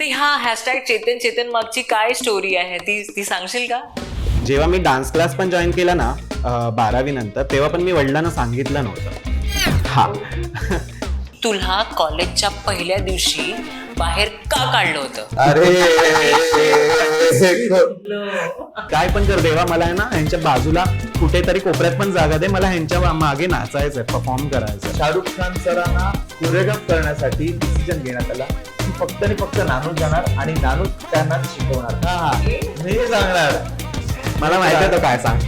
ते हॅशटॅग चेतन चेतन मागची काय स्टोरी आहे ती सांगशील का? जेव्हा मी डान्स क्लास पण जॉईन केला ना 12वी नंतर, तेव्हा पण मी वडिलांना सांगितलं नव्हतं. हा तुला कॉलेजच्या पहिल्या दिवशी बाहेर का काढलं होतं? अरे काय पण कर देवा, मला आहे ना ह्यांच्या बाजूला कुठेतरी कोपऱ्यात पण जागा दे, मला ह्यांच्या मागे नाचायचंय, परफॉर्म करायचं. शाहरुख खान सरांना कोरिओग्राफ करण्यासाठी डिसिजन घेण्यात आला की फक्त आणि फक्त नानू जाणार आणि नानू त्यांना शिकवणार. हा मी सांगणार. मला माहिती होतं काय सांग.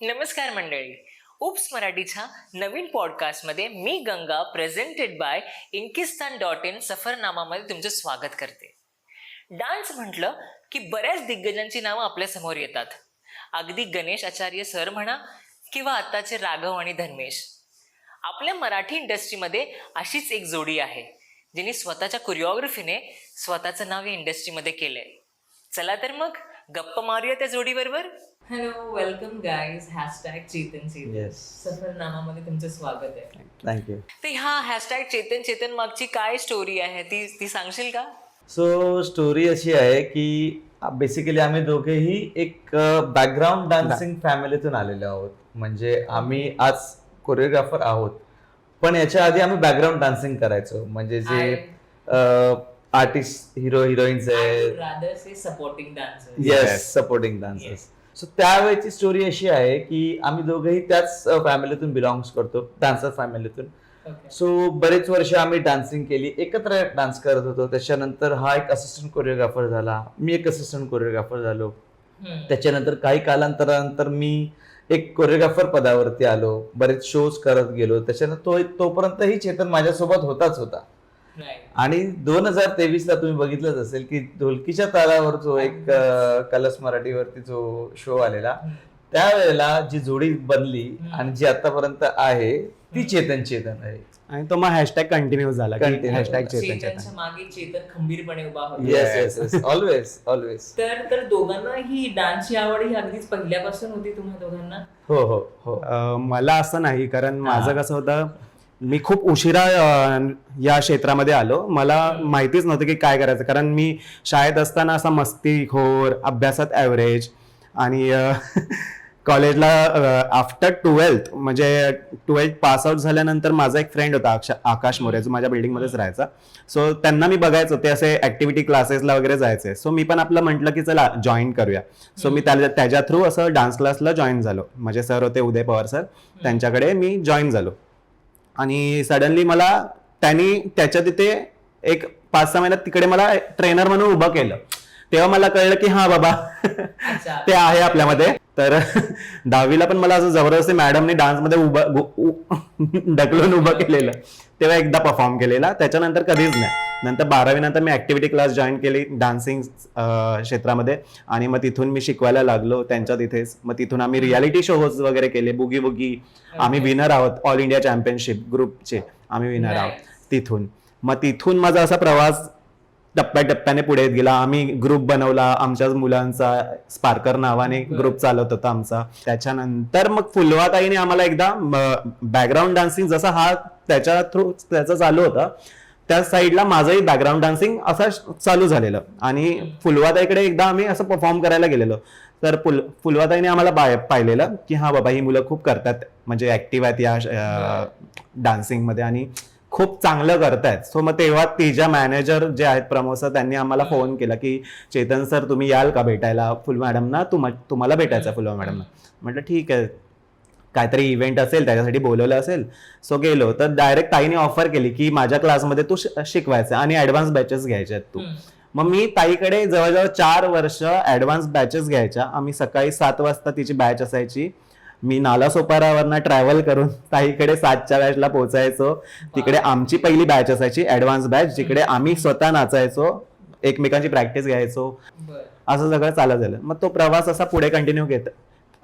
नमस्कार मंडळी, उप्स मराठीच्या नवीन पॉडकास्टमध्ये मी गंगा प्रेझेंटेड बाय Inkistan.in सफरनामामध्ये तुमचं स्वागत करते. डान्स म्हटलं की बऱ्याच दिग्गजांची नावं आपल्या समोर येतात. अगदी गणेश आचार्य सर म्हणा किंवा आताचे राघव आणि धर्मेश. आपल्या मराठी इंडस्ट्रीमध्ये अशीच एक जोडी आहे जिने स्वतःच्या कोरिओग्राफीने स्वतःचं नाव या इंडस्ट्रीमध्ये केलंय. चला तर मग गप्पा मारूया त्या जोडीबरोबर. Hello, welcome guys. Hashtag Chetan Chetan सफरनामामध्ये तुमचं स्वागत आहे. थँक्यू. ते हॅशटॅग चेतन चेतन मागची काय स्टोरी आहे ती सांगशील का? सो स्टोरी अशी आहे की बेसिकली आम्ही दोघेही एक बॅकग्राऊंड डान्सिंग फॅमिलीतून आलेलो आहोत. म्हणजे आम्ही आज कोरिओग्राफर आहोत, पण याच्या आधी आम्ही बॅकग्राऊंड डान्सिंग करायचो. म्हणजे जे आर्टिस्ट हिरो हिरोईन्स आहेत, supporting dancer. Yes, supporting dancers. So त्यावेळेची स्टोरी अशी आहे की आम्ही दोघंही त्याच फॅमिलीतून बिलॉंग्स करतो, डान्सर फॅमिलीतून. सो बरेच वर्ष आम्ही डान्सिंग केली, एकत्र डान्स करत होतो. त्याच्यानंतर हा एक असिस्टंट कोरिओग्राफर झाला, मी एक असिस्टंट कोरिओग्राफर झालो. त्याच्यानंतर काही कालांतरानंतर मी एक कोरिओग्राफर पदावरती आलो, बरेच शोज करत गेलो. त्याच्यानंतर तोपर्यंतही चेतन माझ्यासोबत होता. आणि 2023 ला तुम्ही बघितलंच असेल की ढोलकीच्या तालावर जो एक कलर्स मराठीवरती जो शो आलेला, त्यावेळेला जी जोडी बनली आणि जी आतापर्यंत आहे ती चेतन चेतन आहे. आणि तो मग हॅशटॅग कंटिन्यू झाला. हॅशटॅग चेतन चेतनच्या चेतन. मागे चेतन खंबीरपणे उभा होता. Yes, always. तर दोघांना ही डान्सची आवड ही अगदीच पहिल्यापासून होती तुम्हा दोघांना? हो. मला असं नाही, कारण माझं कसं होतं, मी खूप उशिरा या क्षेत्रामध्ये आलो. मला माहितीच नव्हतं की काय करायचं, कारण मी शाळेत असताना असा मस्तीखोर, अभ्यासात ॲव्हरेज, आणि कॉलेजला आफ्टर 12th म्हणजे 12th पास आउट झाल्यानंतर माझा एक फ्रेंड होता आकाश मोरे, जो माझ्या बिल्डिंगमध्येच राहायचा. सो त्यांना मी बघायचो, ते असे ऍक्टिव्हिटी क्लासेसला वगैरे जायचे. सो मी पण आपलं म्हटलं की चला जॉईन करूया. सो मी त्याच्या थ्रू असं डान्स क्लासला जॉईन झालो. म्हणजे सर होते उदय पवार सर, त्यांच्याकडे मी जॉईन झालो. आणि सडनली मला त्यांनी त्याच्या तिथे एक 5-6 महिन्यात तिकडे मला ट्रेनर म्हणून उभं केलं. तेव्हा मला कळलं की हा बाबा ते आहे आपल्यामध्ये. तर 10वीला पण मला असं जबरदस्ती मॅडमने डान्समध्ये ढकलून उभं केलेलं. तेव्हा एकदा परफॉर्म केलेला, त्याच्यानंतर कधीच नाही. नंतर 12वी नंतर मी ऍक्टिव्हिटी क्लास जॉईन केली डान्सिंग क्षेत्रामध्ये, आणि मग तिथून मी शिकवायला लागलो त्यांच्या तिथेच. मग तिथून आम्ही रियालिटी शोज वगैरे केले. बुगी बुगी आम्ही विनर आहोत, ऑल इंडिया चॅम्पियनशिप ग्रुपचे आम्ही विनर आहोत तिथून. मग तिथून माझा असा प्रवास टप्प्याटप्प्याने पुढे येत गेला. आम्ही ग्रुप बनवला आमच्याच मुलांचा, स्पार्कर नावाने ग्रुप चालवत होता आमचा. त्याच्यानंतर मग फुलवाताईने आम्हाला एकदा बॅकग्राऊंड डान्सिंग, जसा हा त्याच्या थ्रू त्याचं चालू होतं, त्या साईडला माझंही बॅकग्राऊंड डान्सिंग असं चालू झालेलं. आणि फुलवाताईकडे एकदा आम्ही असं परफॉर्म करायला गेलेलो. तर फुलवाताईने आम्हाला पाहिलेलं की हा बाबा ही मुलं खूप करतात, म्हणजे ऍक्टिव्ह आहेत या डान्सिंगमध्ये आणि खूप चांगलं करतायत. सो मग तेव्हा तिच्या मॅनेजर जे आहेत प्रमोद सर, त्यांनी आम्हाला फोन केला की चेतन सर तुम्ही याल का भेटायला फुल मॅडमना, तुम्हाला भेटायचं फुलवा मॅडमना. म्हटलं ठीक आहे, काहीतरी इव्हेंट असेल त्याच्यासाठी बोलवलं असेल. सो गेलो तर डायरेक्ट ताईने ऑफर केली की माझ्या क्लासमध्ये तू शिकवायचं आणि ऍडव्हान्स बॅचेस घ्यायच्या आहेत तू. मग मी ताईकडे जवळजवळ 4 वर्ष ऍडव्हान्स बॅचेस घ्यायच्या. आम्ही सकाळी 7 वाजता तिची बॅच असायची. मी नालासोपारावरनं ट्रॅव्हल करून ताईकडे 7च्या बॅचला पोहोचायचो. तिकडे आमची पहिली बॅच असायची ऍडव्हान्स बॅच, जिकडे आम्ही स्वतः नाचायचो, एकमेकांची प्रॅक्टिस घ्यायचो. असं सगळं चालत झालं. मग तो प्रवास असा पुढे कंटिन्यू घेत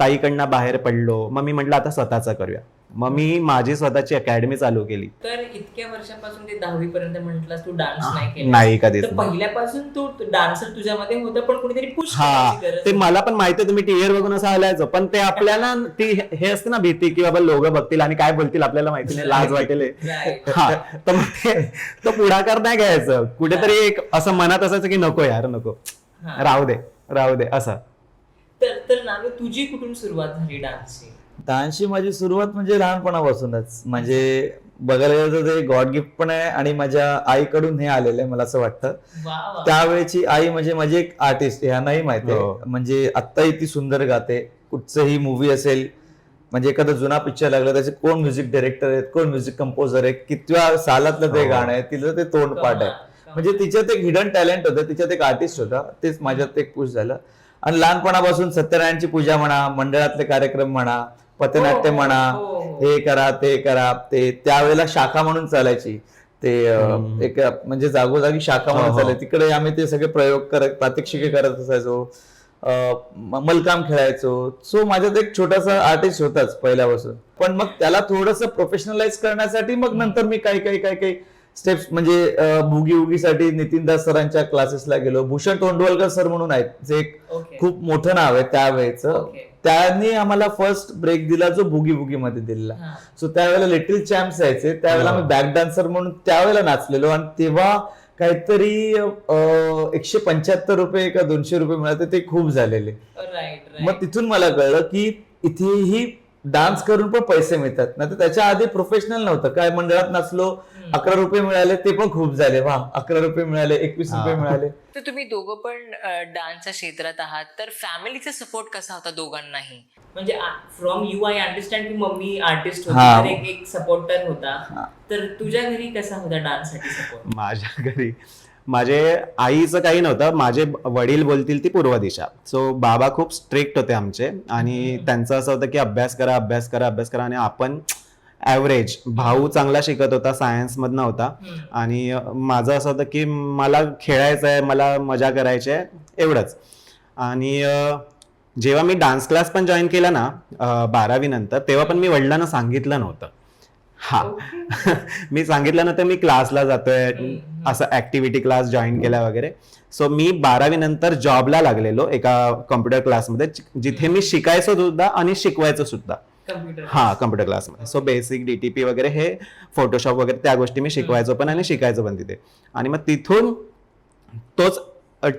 ताईकडनं बाहेर पडलो. मग मी म्हटलं आता स्वतःचा करूया. मग मी माझी स्वतःची अकॅडमी चालू केली. तर इतक्या वर्षापासून ते 10वी पर्यंत म्हटलास तू डान्स नाही केला. नाही कधीच तर नाही. पहिल्यापासून तू डान्सर तुझ्यामध्ये होता, पण कुणीतरी पुश हा करायची गरज ते मला पण माहिती आहे, तुम्ही टीव्हीवर बघून असं हलायचं, पण ते आपल्याला ती हे असते ना भीती की बाबा लोक बघतील आणि काय बोलतील आपल्याला माहिती नाही, लाज वाटेल. Right. हा तर मग ते तो पुढाकार नाही घ्यायचं. कुठेतरी एक असं मनात असायचं की नको यार नको, हा. राहू दे असं. तर नानू तुझी कुठून सुरुवात झाली डान्सची? डान्सची माझी सुरुवात म्हणजे लहानपणापासूनच, म्हणजे बघायला गेलं तर ते गॉड गिफ्ट पण आहे आणि माझ्या आईकडून हे आलेलं आहे मला असं वाटतं. वा वा. त्यावेळेची आई म्हणजे माझी एक आर्टिस्ट, ह्यांनाही माहिती हो. आहे, म्हणजे आत्ताही ती सुंदर गाते. कुठचंही मूवी असेल, म्हणजे एखादा जुना पिक्चर लागला त्याचे कोण म्युझिक डायरेक्टर आहेत, कोण म्युझिक कंपोजर आहे, कितव्या सालातलं ते हो. गाणं आहे, तिचं ते तोंडपाठ आहे. म्हणजे तिच्यात एक हिडन टॅलेंट होतं, तिच्यात एक आर्टिस्ट होता, तेच माझ्यात एक पुश झालं. आणि लहानपणापासून सत्यनारायणची पूजा म्हणा, मंडळातले कार्यक्रम म्हणा, पथनाट्य म्हणा, हे करा ते करा, ते त्यावेळेला शाखा म्हणून चालायची. ते एक म्हणजे जागोजागी शाखा म्हणून हो. चालायची. तिकडे आम्ही ते सगळे प्रयोग करत, प्रात्यक्षिके करत असायचो, मलकाम खेळायचो. सो माझ्यात एक छोटासा आर्टिस्ट होताच पहिल्यापासून. पण मग त्याला थोडस प्रोफेशनलाइज करण्यासाठी मग नंतर मी काही स्टेप्स म्हणजे बुगी उगीसाठी नितीनदास सरांच्या क्लासेसला गेलो. भूषण तोंडवलकर सर म्हणून आहेत, जे एक खूप मोठं नाव आहे त्यावेळेचं. त्यांनी आम्हाला फर्स्ट ब्रेक दिला जो बुगी बुगी मध्ये दिला. सो त्यावेळेला लिटिल चॅम्प्स यायचे, त्यावेळेला आम्ही बॅक डान्सर म्हणून त्यावेळेला नाचलेलो. आणि तेव्हा काहीतरी 175 रुपये का 200 रुपये मिळाले, ते खूप झालेले. मग तिथून मला कळलं की इथेही डान्स करून पण पैसे मिळतात. नाही तर त्याच्या आधी प्रोफेशनल नव्हतं काय, मंडळात नाचलो, 11 रुपये मिळाले, ते पण खूप झाले. वा, 11 रुपये मिळाले, 21 रुपये मिळाले. तर तुम्ही दोघं पण डान्सच्या क्षेत्रात आहात, तर फॅमिलीचा सपोर्ट कसा होता दोघांनाही? म्हणजे फ्रॉम यू आय अंडरस्टँड की मम्मी आर्टिस्ट होती, हा. तर एक सपोर्टर होता. तर तुझ्या घरी कसा होता डान्ससाठी सपोर्ट? माझ्या घरी माझे आईचं काही नव्हतं, माझे वडील बोलतील ती पूर्व दिशा. सो बाबा खूप स्ट्रिक्ट होते आमचे, आणि त्यांचं असं होतं की अभ्यास करा अभ्यास करा अभ्यास करा. आणि आपण ॲव्हरेज, भाऊ चांगला शिकत होता, सायन्स मधनं होता, आणि माझं असं होतं की मला खेळायचं आहे, मला मजा करायची आहे, एवढंच. आणि जेव्हा मी डान्स क्लास पण जॉईन केला ना 12वी नंतर, तेव्हा पण मी वडिलांना सांगितलं नव्हतं. हा मी सांगितलं नव्हतं मी क्लासला जातोय, असं ऍक्टिव्हिटी क्लास जॉईन केला वगैरे. सो मी 12वी नंतर जॉबला लागलेलो एका कॉम्प्युटर क्लासमध्ये, जिथे मी शिकायचो सुद्धा आणि शिकवायचो सुद्धा. हा, कम्प्युटर क्लासमध्ये. सो बेसिक DTP वगैरे, हे फोटोशॉप वगैरे, त्या गोष्टी मी शिकवायचो पण आणि शिकायचो पण तिथे. आणि मग तिथून तोच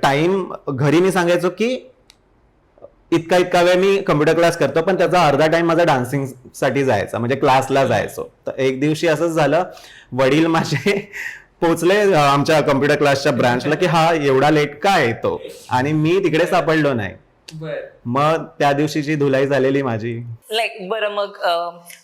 टाइम घरी मी सांगायचो की इतका वेळ मी कम्प्युटर क्लास करतो, पण त्याचा अर्धा टाइम माझा डान्सिंग साठी जायचा, म्हणजे क्लासला जायचो. तर एक दिवशी असंच झालं, वडील माझे पोचले आमच्या कम्प्युटर क्लासच्या ब्रांचला की हा एवढा लेट का येतो, आणि मी तिकडे सापडलो नाही. मग त्या दिवशीची धुलाई झालेली माझी. बरं, मग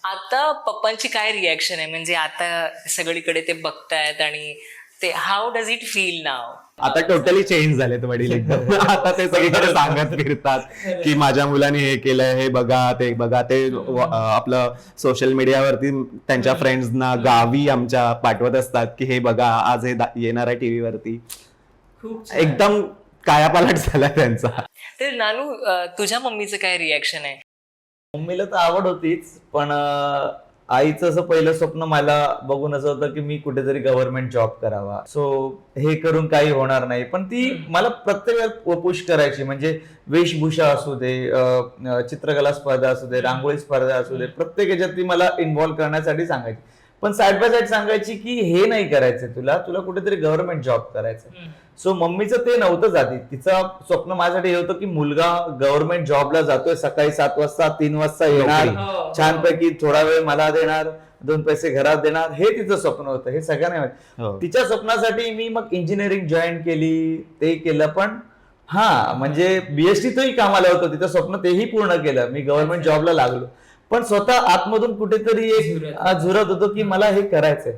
आता पप्पांची काय रिॲक्शन आहे? म्हणजे आता सगळीकडे ते बघतायत, आणि ते हाऊ डज इट फील नाव? आता टोटली चेंज झालेत वडील एकदम. आता ते सगळीकडे सांगत फिरतात की माझ्या मुलाने हे केलंय, हे बघा ते बघा. ते आपलं सोशल मीडियावरती त्यांच्या फ्रेंड्सना गावी आमच्या पाठवत असतात की हे बघा आज हे येणार आहे टीव्ही वरती. एकदम कायापालट झाला त्यांचा. तर नानू, तुझ्या मम्मीचं काय रिॲक्शन आहे? मम्मीला तर आवड होतीच, पण आईचं असं पहिलं स्वप्न मला बघून असं होतं की मी कुठेतरी गव्हर्नमेंट जॉब करावा. सो हे करून काही होणार नाही, पण ती मला प्रत्येक वेळेस पुश करायची. म्हणजे वेशभूषा असू दे, चित्रकला स्पर्धा असू दे, रांगोळी स्पर्धा असू दे, प्रत्येक ह्याच्यात ती मला इन्व्हॉल्व्ह करण्यासाठी सांगायची. पण साईड बाय साईड सांगायची की हे नाही करायचं, तुला कुठेतरी गव्हर्नमेंट जॉब करायचं. सो मम्मीचं ते नव्हतंच आधी. तिचं स्वप्न माझ्यासाठी हे होतं की मुलगा गव्हर्नमेंट जॉबला जातोय, सकाळी 7 वाजता 3 वाजता येणार, छानपैकी थोडा वेळ मला देणार, 2 पैसे घरात देणार, हे तिचं स्वप्न होतं. हे सगळ्यांना माहिती. तिच्या स्वप्नासाठी मी मग इंजिनिअरिंग जॉईन केली, ते केलं. पण हा, म्हणजे BST कामाला होतो, तिचं स्वप्न तेही पूर्ण केलं. मी गव्हर्नमेंट जॉबला लागलो, पण स्वतः आतमधून कुठेतरी एक झुरत होतो की मला हे करायचंय.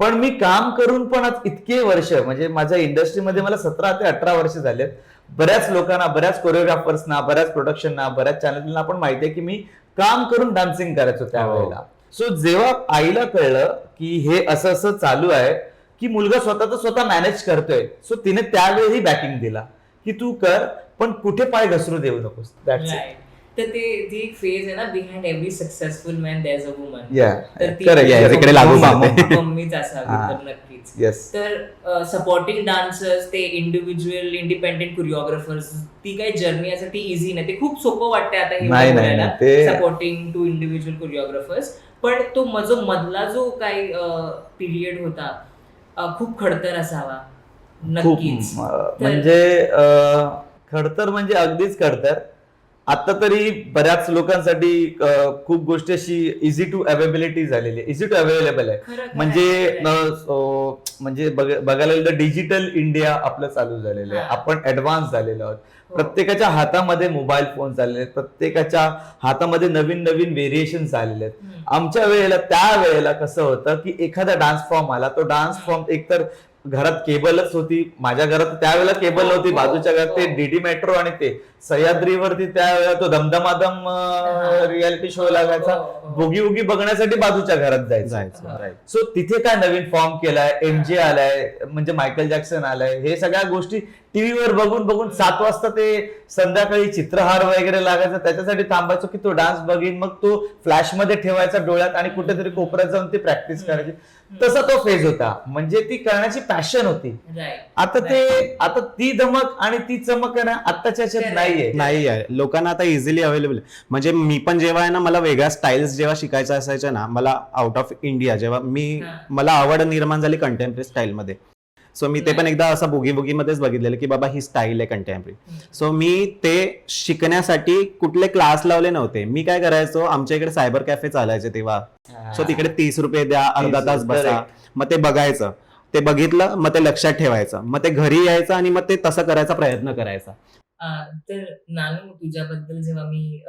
पण मी काम करून पण आज इतके वर्ष, म्हणजे माझ्या इंडस्ट्रीमध्ये मला 17 ते 18 वर्ष झालेत. बऱ्याच लोकांना, बऱ्याच कोरिओग्राफर्सना, बऱ्याच प्रोडक्शनना, बऱ्याच चॅनलना पण माहिती आहे की मी काम करून डान्सिंग करायचो त्यावेळेला. सो जेव्हा आईला कळलं की हे असं असं चालू आहे, की मुलगा स्वतः मॅनेज करतोय, सो तिने त्यावेळी बॅकिंग दिला की तू कर, पण कुठे पाय घसरू देऊ नकोस. That's it. तर ती एक फेज आहे ना, behind every successful man there is a woman. Yeah, तर ती correct. Yeah, इकडे लागू पडते. मम्मीच असावी. हा. तर नक्कीच. येस. तर सपोर्टिंग डान्सर्स, ते इंडिव्हिज्युअल इंडिपेंडेंट कोरिओग्राफर्स, ती काही जर्नी असं ती इझी नाही. ते खूप सोपं वाटते आता हे नाही, बोलायला, ते सपोर्टिंग टू इंडिव्हिज्युअल कोरिओग्राफर्स. पण तो मधला जो काही पिरियड होता खूप खडतर असावा. खूप नक्कीच. म्हणजे खडतर म्हणजे अगदीच खडतर. आता तरी बऱ्याच लोकांसाठी खूप गोष्टी अशी इझी टू अवेलेबिलिटी झालेली आहे, इझी टू अवेलेबल आहे. खरं- खरं म्हणजे आहे. म्हणजे बघायला गेलं तर डिजिटल इंडिया आपलं चालू झालेलं आहे. हा. आपण ऍडव्हान्स झालेलो आहोत. हो. प्रत्येकाच्या हातामध्ये मोबाईल फोन झालेले आहेत, प्रत्येकाच्या हातामध्ये नवीन नवीन व्हेरिएशन आलेले आहेत. हम्म. आमच्या वेळेला त्या वेळेला कसं होतं की एखादा डान्स फॉर्म आला, तो डान्स फॉर्म एकतर घरात केबलच होती. माझ्या घरात त्यावेळेला केबल हो, नव्हती, हो, बाजूच्या घरात ते हो. डीडी मेट्रो आणि ते सह्याद्रीवरती त्यावेळेला तो दमदमादम रियालिटी शो लागायचा. हो, हो. बोगी उगी बघण्यासाठी बाजूच्या घरात जायचं. जायचं right. सो तिथे काय नवीन फॉर्म केलाय, एमजे आलाय, म्हणजे मायकल जॅक्सन आलाय. हे सगळ्या गोष्टी टीव्हीवर बघून बघून 7 वाजता ते संध्याकाळी चित्रहार वगैरे लागायचा, त्याच्यासाठी थांबायचो की तो डान्स बघीन, मग तो फ्लॅश मध्ये ठेवायचा डोळ्यात आणि कुठेतरी कोपऱ्यात जाऊन ती प्रॅक्टिस करायची. तसा तो फेज होता, म्हणजे ती करण्याची पॅशन होती. Right. आता ती धमक आणि ती चमक आहे ना आत्ताच्या ह्याच्यात नाहीये. नाही आहे. लोकांना आता इझिली अवेलेबल. म्हणजे मी पण जेव्हा आहे ना, मला वेगळ्या स्टाईल्स जेव्हा शिकायच्या असायच्या ना, मला आउट ऑफ इंडिया जेव्हा मला आवड निर्माण झाली कंटेम्पररी स्टाईल मध्ये. सो मी ते पण एकदा असं बुगी मध्येच बघितलेलं की बाबा ही स्टाईल आहे कंटेम्पररी. सो मी ते शिकण्यासाठी कुठले क्लास लावले नव्हते. मी काय करायचो, आमच्या इकडे सायबर कॅफे चालायचे तेव्हा. सो तिकडे 30 रुपये द्या, अर्धा तास बसा, मग ते बघायचं, ते बघितलं, मग ते लक्षात ठेवायचं, मग ते घरी यायचं आणि मग ते तसं करायचा प्रयत्न करायचा. तर नानू, तुझ्याबद्दल जेव्हा मी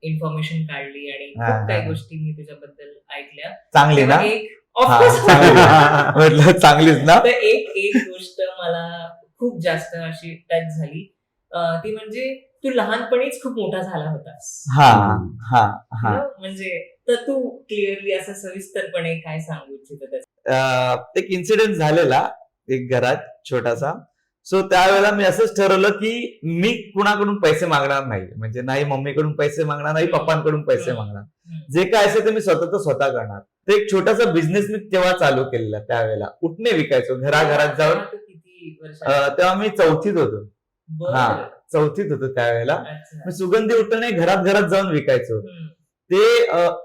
इन्फॉर्मेशन काढली आणि हा, खूप काही हा. गोष्टी मी तुझ्याबद्दल ऐकल्या, चांगली ना? तेव्हा एक हा, ऑफकोर्स म्हटलं चांगलीच ना. तर एक गोष्ट मला खूप जास्त अशी टच झाली, ती म्हणजे तू लहानपणीच खूप मोठा झाला होतास. हा हा हा. म्हणजे तर तू क्लिअरली असं सविस्तरपणे काय सांगू इच्छितो त्याचं? एक इन्सिडेंट झालेला एक घरात छोटासा. सो त्यावेळेला मी असंच ठरवलं की मी कुणाकडून पैसे मागणार नाही, म्हणजे नाही मम्मीकडून पैसे मागणार, नाही पप्पांकडून पैसे मागणार. जे काय असेल ते मी स्वतः करणार. तर एक छोटासा बिझनेस मी तेव्हा चालू केलेला. त्यावेळेला उठणे विकायचो घराघरात जाऊन. तू किती वर्ष? तेव्हा मी चौथीत होतो. हा, चौथीत होतो त्यावेळेला. मी सुगंधी उठणे घरात जाऊन विकायचो. ते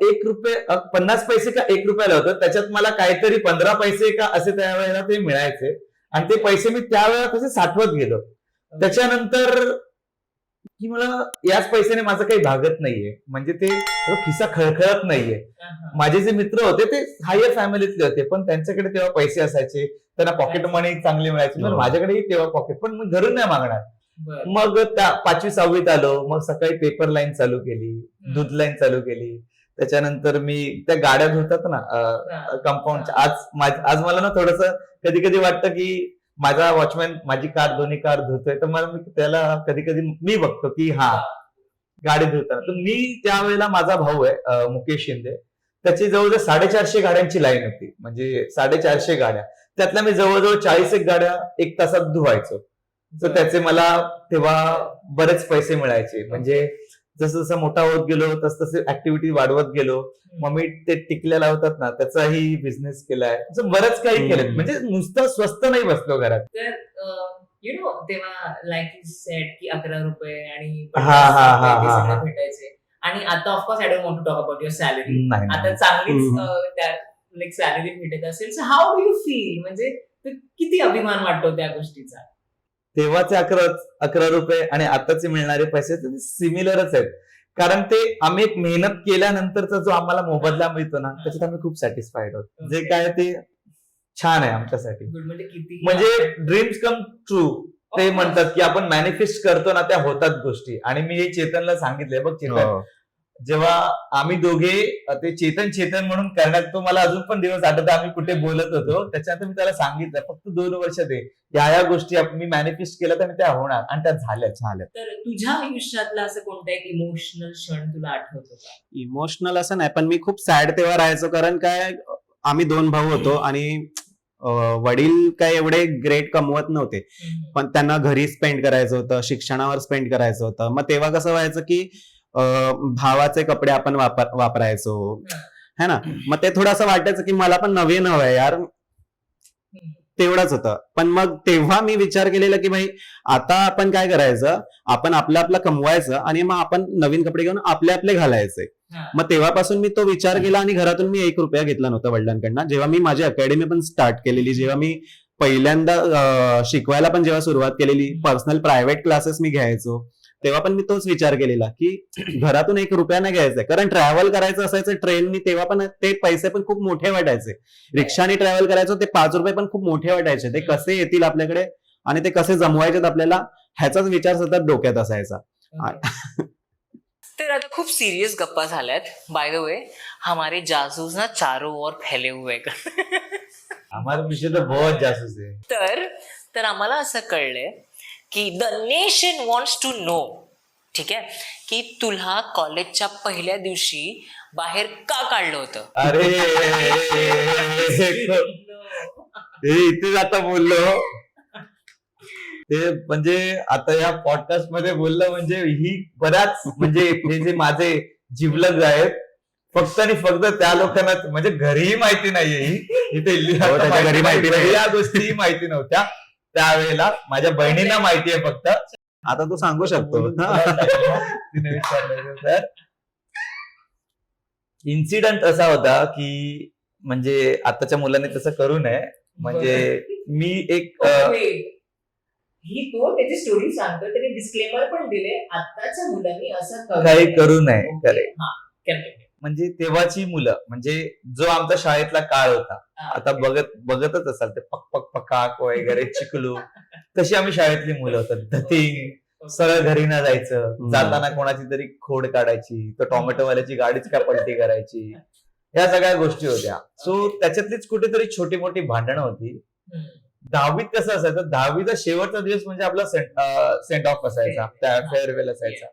1 रुपये 50 पैसे का 1 रुपयाला होतं. त्याच्यात मला काहीतरी 15 पैसे का असे त्यावेळेला ते मिळायचे, आणि ते पैसे मी त्यावेळेला कसे साठवत गेलो. त्याच्यानंतर की मला याच पैशाने माझं काही भागत नाहीये, म्हणजे ते खिसा खळखळत नाहीये. माझे जे मित्र होते ते हायर फॅमिलीतले होते, पण त्यांच्याकडे तेव्हा पैसे असायचे, त्यांना पॉकेट मनी चांगली मिळायची. पण माझ्याकडेही तेव्हा पॉकेट, पण मी घरून नाही मागणार. मग 5वी 6वीत आलो, मग सकाळी पेपर लाईन चालू केली, दूध लाईन चालू केली. त्याच्यानंतर मी त्या गाड्या धुतात ना कंपाऊंडच्या, आज मला ना थोडस कधी कधी वाटतं की माझा वॉचमॅन माझी कार, दोन्ही कार धुतोय, तर मला त्याला कधी कधी मी बघतो की हा गाडी धुताना. तर मी त्यावेळेला, माझा भाऊ आहे मुकेश शिंदे, त्याची जवळजवळ 450 गाड्यांची लाईन होती, म्हणजे 450 गाड्या. त्यातल्या मी जवळजवळ 40 गाड्या 1 तासात धुवायचो. तर त्याचे मला तेव्हा बरेच पैसे मिळायचे. म्हणजे जसं जसं मोठा होत गेलो तस तसे ऍक्टिव्हिटी वाढवत गेलो. मग मी ते टिकल्या लावतात ना त्याचाही बिझनेस केलाय, असं बरंच काही केलं. म्हणजे नुसतं स्वस्त नाही बसलो घरात. तर यु नो तेव्हा लाईक यू सेड की 11 रुपये आणि हा. सगळं भेटायचे. आणि आता of course I don't want to talk about your salary. नाही, आता चांगलीच सॅलरी भेटत असेल, so how do you feel? म्हणजे किती अभिमान वाटतो त्या गोष्टीचा? तेव्हाचे 11 रुपये आणि आताचे मिळणारे पैसे सिमिलरच आहेत. कारण ते आम्ही एक मेहनत केल्यानंतरचा जो आम्हाला मोबदला मिळतो ना, त्याच्यात आम्ही खूप सॅटिस्फाईड आहोत. जे काय ते छान आहे आमच्यासाठी. म्हणजे किती, म्हणजे ड्रीम्स कम ट्रू ते म्हणतात की आपण मॅनिफेस्ट करतो ना, त्या होतात गोष्टी. आणि मी हे चेतनला सांगितलंय, बघ चेतन, जेव्हा आम्ही दोघे ते चेतन म्हणून करण्यात, तो मला अजून पण दिवस आठवत, आम्ही कुठे बोलत होतो. त्याच्यानंतर मी त्याला सांगितलं फक्त 2 वर्ष दे, या गोष्टी मी मॅनिफेस्ट केल्या आणि त्या होणार, आणि त्या झाल्या. तर तुझ्या आयुष्यातला असं कोणता एक इमोशनल क्षण तुला आठवतो का? इमोशनल असं नाही, पण मी खूप सॅड तेव्हा राहायचो. कारण काय, आम्ही 2 भाऊ होतो आणि वडील काय एवढे ग्रेट कमवत नव्हते, पण त्यांना घरी स्पेंड करायचं होतं, शिक्षणावर स्पेंड करायचं होतं. मग तेव्हा कसं व्हायचं की भावाचे कपडे आपण वापरायचो है ना. मग ते थोडं असं वाटायचं की मला पण नवीन हवंय यार, तेवढंच होतं. पण मग तेव्हा मी विचार केलेला की भाई आता आपण काय करायचं, आपण आपलं कमवायचं आणि मग आपण नवीन कपडे घेऊन आपले घालायचे. मग तेव्हापासून मी तो विचार केला आणि घरातून मी 1 रुपया घेतला नव्हता वडिलांकडनं. जेव्हा मी माझी अकॅडमी पण स्टार्ट केलेली, जेव्हा मी पहिल्यांदा शिकवायला पण जेव्हा सुरुवात केलेली, पर्सनल प्रायव्हेट क्लासेस मी घ्यायचो, तेव्हा पण मी तोच विचार केलेला की घरातून 1 रुपया नाही घ्यायचा, कारण ट्रॅव्हल करायचं असायचं ट्रेननी, तेव्हा पण ते पैसे पण खूप मोठे वाटायचे. रिक्षाने ट्रॅव्हल करायचो, ते 5 रुपये पण खूप मोठे वाटायचे. ते कसे येतील आपल्याकडे आणि ते कसे जमवायचे आपल्याला, ह्याचाच विचार सतत डोक्यात असायचा. तर आता खूप सिरियस गप्पा झाल्यात. बाय द वे, हमारे जासूस ना चारों ओर फैले हुए हमारा विषय तो बहुत जासूस है. तर आम्हाला असं कळलंय की the nation wants to know, ठीक आहे, की तुला कॉलेजच्या पहिल्या दिवशी बाहेर का काढलं होतं? अरे हे इथेच आता बोललो ते, म्हणजे आता या पॉडकास्ट मध्ये बोललं म्हणजे ही बऱ्याच, म्हणजे हे जे माझे जिवलग आहेत फक्त आणि फक्त त्या लोकांना, म्हणजे घरीही माहिती नाहीये ही, इथे त्याच्या घरी माहिती नाही. या गोष्टी माहिती नव्हत्या त्यावेळेला. माझ्या बहिणींना माहिती आहे फक्त. आता तू सांगू शकतो. तिने विचारलं तर इन्सिडेंट असा होता की, म्हणजे आताच्या मुलांनी तसं करू नये. म्हणजे मी एक ही तो त्याची स्टोरी सांगतो, त्याने डिस्क्लेमर पण दिले, आताच्या मुलांनी असं काही करू नये. करेक्ट. हा, correct. म्हणजे तेव्हाची मुलं, म्हणजे जो आमचा शाळेतला काळ होता, आता बघतच असाल ते पक पक पकाक वगैरे चिकलू, तशी आम्ही शाळेतली मुलं होतात. धतिंग, सरळ घरी ना जायचं, जाताना कोणाची तरी खोड काढायची, तर टोमॅटोवाल्याची गाडीच का पलटी करायची, ह्या सगळ्या गोष्टी होत्या. सो त्याच्यातलीच कुठेतरी छोटी मोठी भांडणं होती. 10वीत कसं असायचं, 10वीचा शेवटचा दिवस म्हणजे आपला सेंट ऑफ असायचा, त्या फेअरवेल असायचा.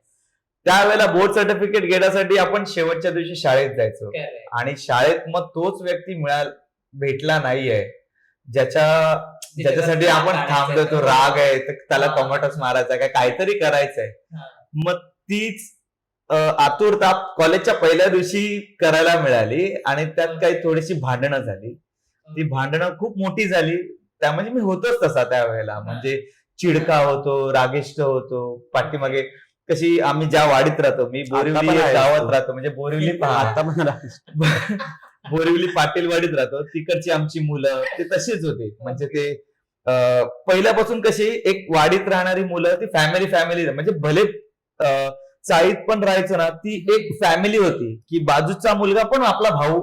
त्यावेळेला बोर्ड सर्टिफिकेट घेण्यासाठी आपण शेवटच्या दिवशी शाळेत जायचो. आणि शाळेत मग तोच व्यक्ती भेटला नाहीये ज्याच्यासाठी आपण थांबलो, तो राग आहे, तर त्याला टोमॅटोस मारायचा, काय काहीतरी करायचंय. मग तीच आतुरता कॉलेजच्या पहिल्या दिवशी करायला मिळाली आणि त्यात काही थोडीशी भांडणं झाली. ती भांडणं खूप मोठी झाली. त्या म्हणजे मी होतोच तसा त्यावेळेला, म्हणजे चिडका होतो, रागिष्ट होतो. पाठीमागे कशी आम्ही ज्या वाडीत राहतो, मी बोरिवली गावात राहतो, म्हणजे बोरिवली बोरिवली पाटीलवाडीत राहतो, तिकडची आमची मुलं ते तशीच होती. म्हणजे ते पहिल्यापासून कशी एक वाडीत राहणारी मुलं, ती फॅमिली, म्हणजे भले चाळीत पण राहायचं ना, ती एक फॅमिली होती की बाजूचा मुलगा पण आपला भाऊ,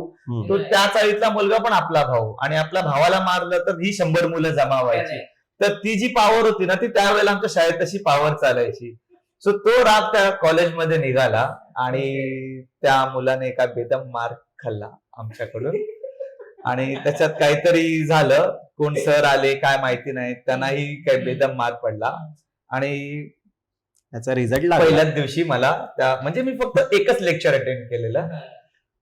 तो त्या चाळीतला मुलगा पण आपला भाऊ, आणि आपल्या भावाला मारलं तर ही 100 मुलं जमा व्हायची. तर ती जी पॉवर होती ना, ती त्यावेळेला आमच्या शाळेत तशी पॉवर चालायची. सो तो राग त्या कॉलेजमध्ये निघाला आणि त्या मुलाने एका बेदम मार खाल्ला आमच्याकडून. आणि त्याच्यात काहीतरी झालं, कोण सर आले काय माहिती नाही, त्यांनाही काही बेदम मार पडला. आणि त्याचा रिझल्ट पहिल्याच दिवशी मला म्हणजे मी फक्त एकच लेक्चर अटेंड केलेलं.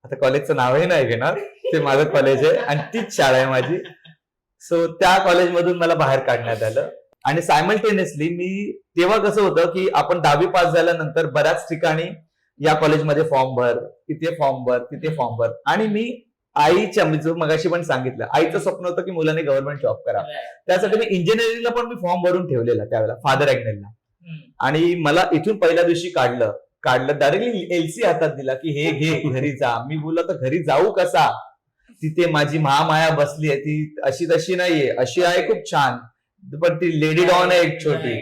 आता कॉलेजचं नावही नाही घेणार, ते माझं कॉलेज आहे आणि तीच शाळा आहे माझी. सो त्या कॉलेजमधून मला बाहेर काढण्यात आलं. आणि सायमल्टेनियसली मी तेव्हा कसं होतं की आपण 10वी पास झाल्यानंतर बऱ्याच ठिकाणी या कॉलेजमध्ये फॉर्म भर, तिथे फॉर्म भर, तिथे फॉर्म भर. आणि मी आईच्या, म्हणजे मगाशी पण सांगितलं, आईचं स्वप्न होतं की मुलांनी गव्हर्नमेंट जॉब करा. त्यासाठी मी इंजिनिअरिंगला पण मी फॉर्म भरून ठेवलेला त्यावेळेला, फादर ॲग्नेलला. आणि मला इथून पहिल्या दिवशी काढलं डायरेक्टली एलसी हातात दिला की हे घे घरी जा. मी बोललो तर घरी जाऊ कसा, तिथे माझी महामाया बसली आहे, ती अशी तशी नाहीये, अशी आहे खूप छान, पण ती लेडी डॉन आहे एक छोटी.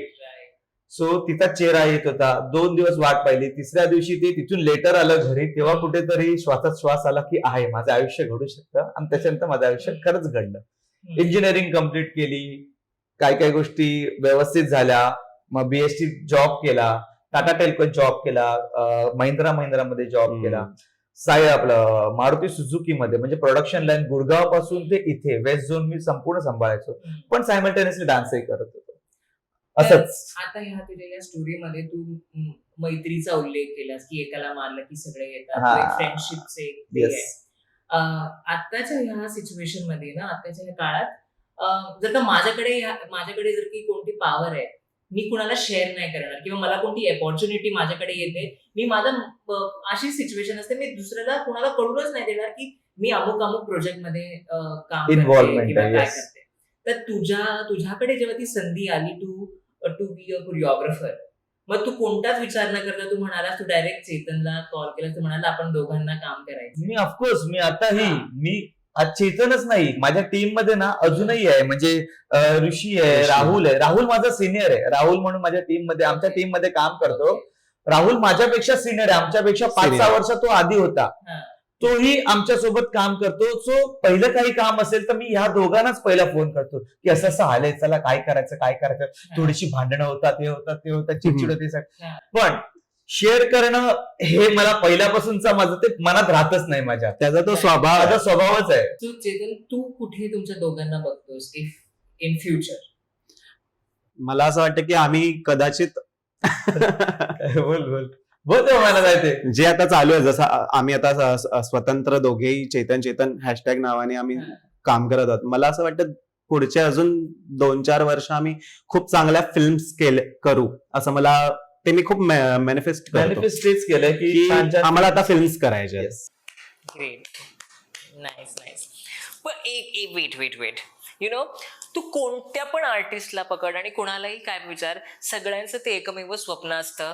सो तिचा चेहरा येत होता. 2 दिवस वाट पाहिली. तिसऱ्या दिवशी ते तिथून लेटर आलं घरी, तेव्हा कुठेतरी श्वासात श्वास आला की आहे, माझं आयुष्य घडू शकतं. आणि त्याच्यानंतर माझं आयुष्य खरंच घडलं. इंजिनिअरिंग कम्प्लीट केली, काय काय गोष्टी व्यवस्थित झाल्या. मग बीएससी जॉब केला, टाटा टेल्को जॉब केला, महिंद्रा मध्ये जॉब केला, आपलं मारुती सुझुकी मध्ये, म्हणजे प्रोडक्शन लाईन गुरगाव पासून ते इथे वेस्ट झोन मी संपूर्ण सांभाळायचो, पण सायमल्टेनियसली डान्सही करत होतो. असंच. आता ह्या तुझ्या या स्टोरीमध्ये तू मैत्रीचा उल्लेख केलास की एकाला मारलं की सगळे येतात, फ्रेंडशिपचे. आताच्या ह्या सिच्युएशन मध्ये ना, आताच्या ह्या काळात जर का माझ्याकडे जर की कोणती पॉवर आहे मी कुणाला शेअर नाही करणार किंवा मला कोणती अपॉर्च्युनिटी माझ्याकडे येते, मी माझं अशी सिच्युएशन असते, मी दुसऱ्याला कुणाला कळूनच नाही देणार की मी अमुक अमुक प्रोजेक्ट मध्ये काम करते Involvement किंवा आहे, काय yes. करते. तर तुझ्याकडे जेव्हा ती संधी आली टू बी अ कोरिओग्राफर, मग तू कोणताच विचार न करता तू म्हणाला, तू डायरेक्ट चेतनला कॉल केला, तू म्हणाला आपण दोघांना काम करायचं. मी ऑफकोर्स मी आताही हा. मी आज चेतनच नाही, माझ्या टीम मध्ये ना अजूनही आहे, म्हणजे ऋषी आहे, ऋषी. राहुल आहे. राहुल माझा सिनियर आहे, राहुल म्हणून माझ्या टीम मध्ये, आमच्या टीम मध्ये काम करतो. राहुल माझ्यापेक्षा सिनियर आहे, आमच्यापेक्षा 5-6 Senior. वर्ष तो आधी होता. हा. तोही आमच्या सोबत काम करतो. सो पहिलं काही काम असेल तर मी ह्या दोघांनाच पहिला फोन करतो की असं असं आलंय, चला काय करायचं. थोडीशी भांडणं होतात, ते होतात, चिडचिड होते सर. हा. पण शेअर करणं हे मला पहिल्यापासूनचा माझं ते मनात राहतच नाही माझ्या. त्याचा तो स्वभाव माझा आहे. स्वभावच आहे. तू चेतन, तू कुठे तुमच्या दोघांना बघतोस इफ इन फ्युचर? मला असं वाटतं की आम्ही कदाचित बोल तेव्हा मला जायचे. जे आता चालू आहे, जसं आम्ही आता स्वतंत्र दोघेही चेतन हॅशटॅग नावाने आम्ही काम करत आहोत. मला असं वाटतं पुढचे अजून 2-4 वर्ष आम्ही खूप चांगल्या फिल्म्स करू, असं मला ते मी खूप मॅनिफेस्ट करतो मॅनिफेस्ट तेच केलंय की की छान छान आम्हाला आता फिल्म्स करायचे आहेत. Yes. Great, nice. पण वेट तू कोणत्या पण आर्टिस्टला पकड आणि कुणालाही काय विचार, सगळ्यांचं ते एकमेव स्वप्न असतं.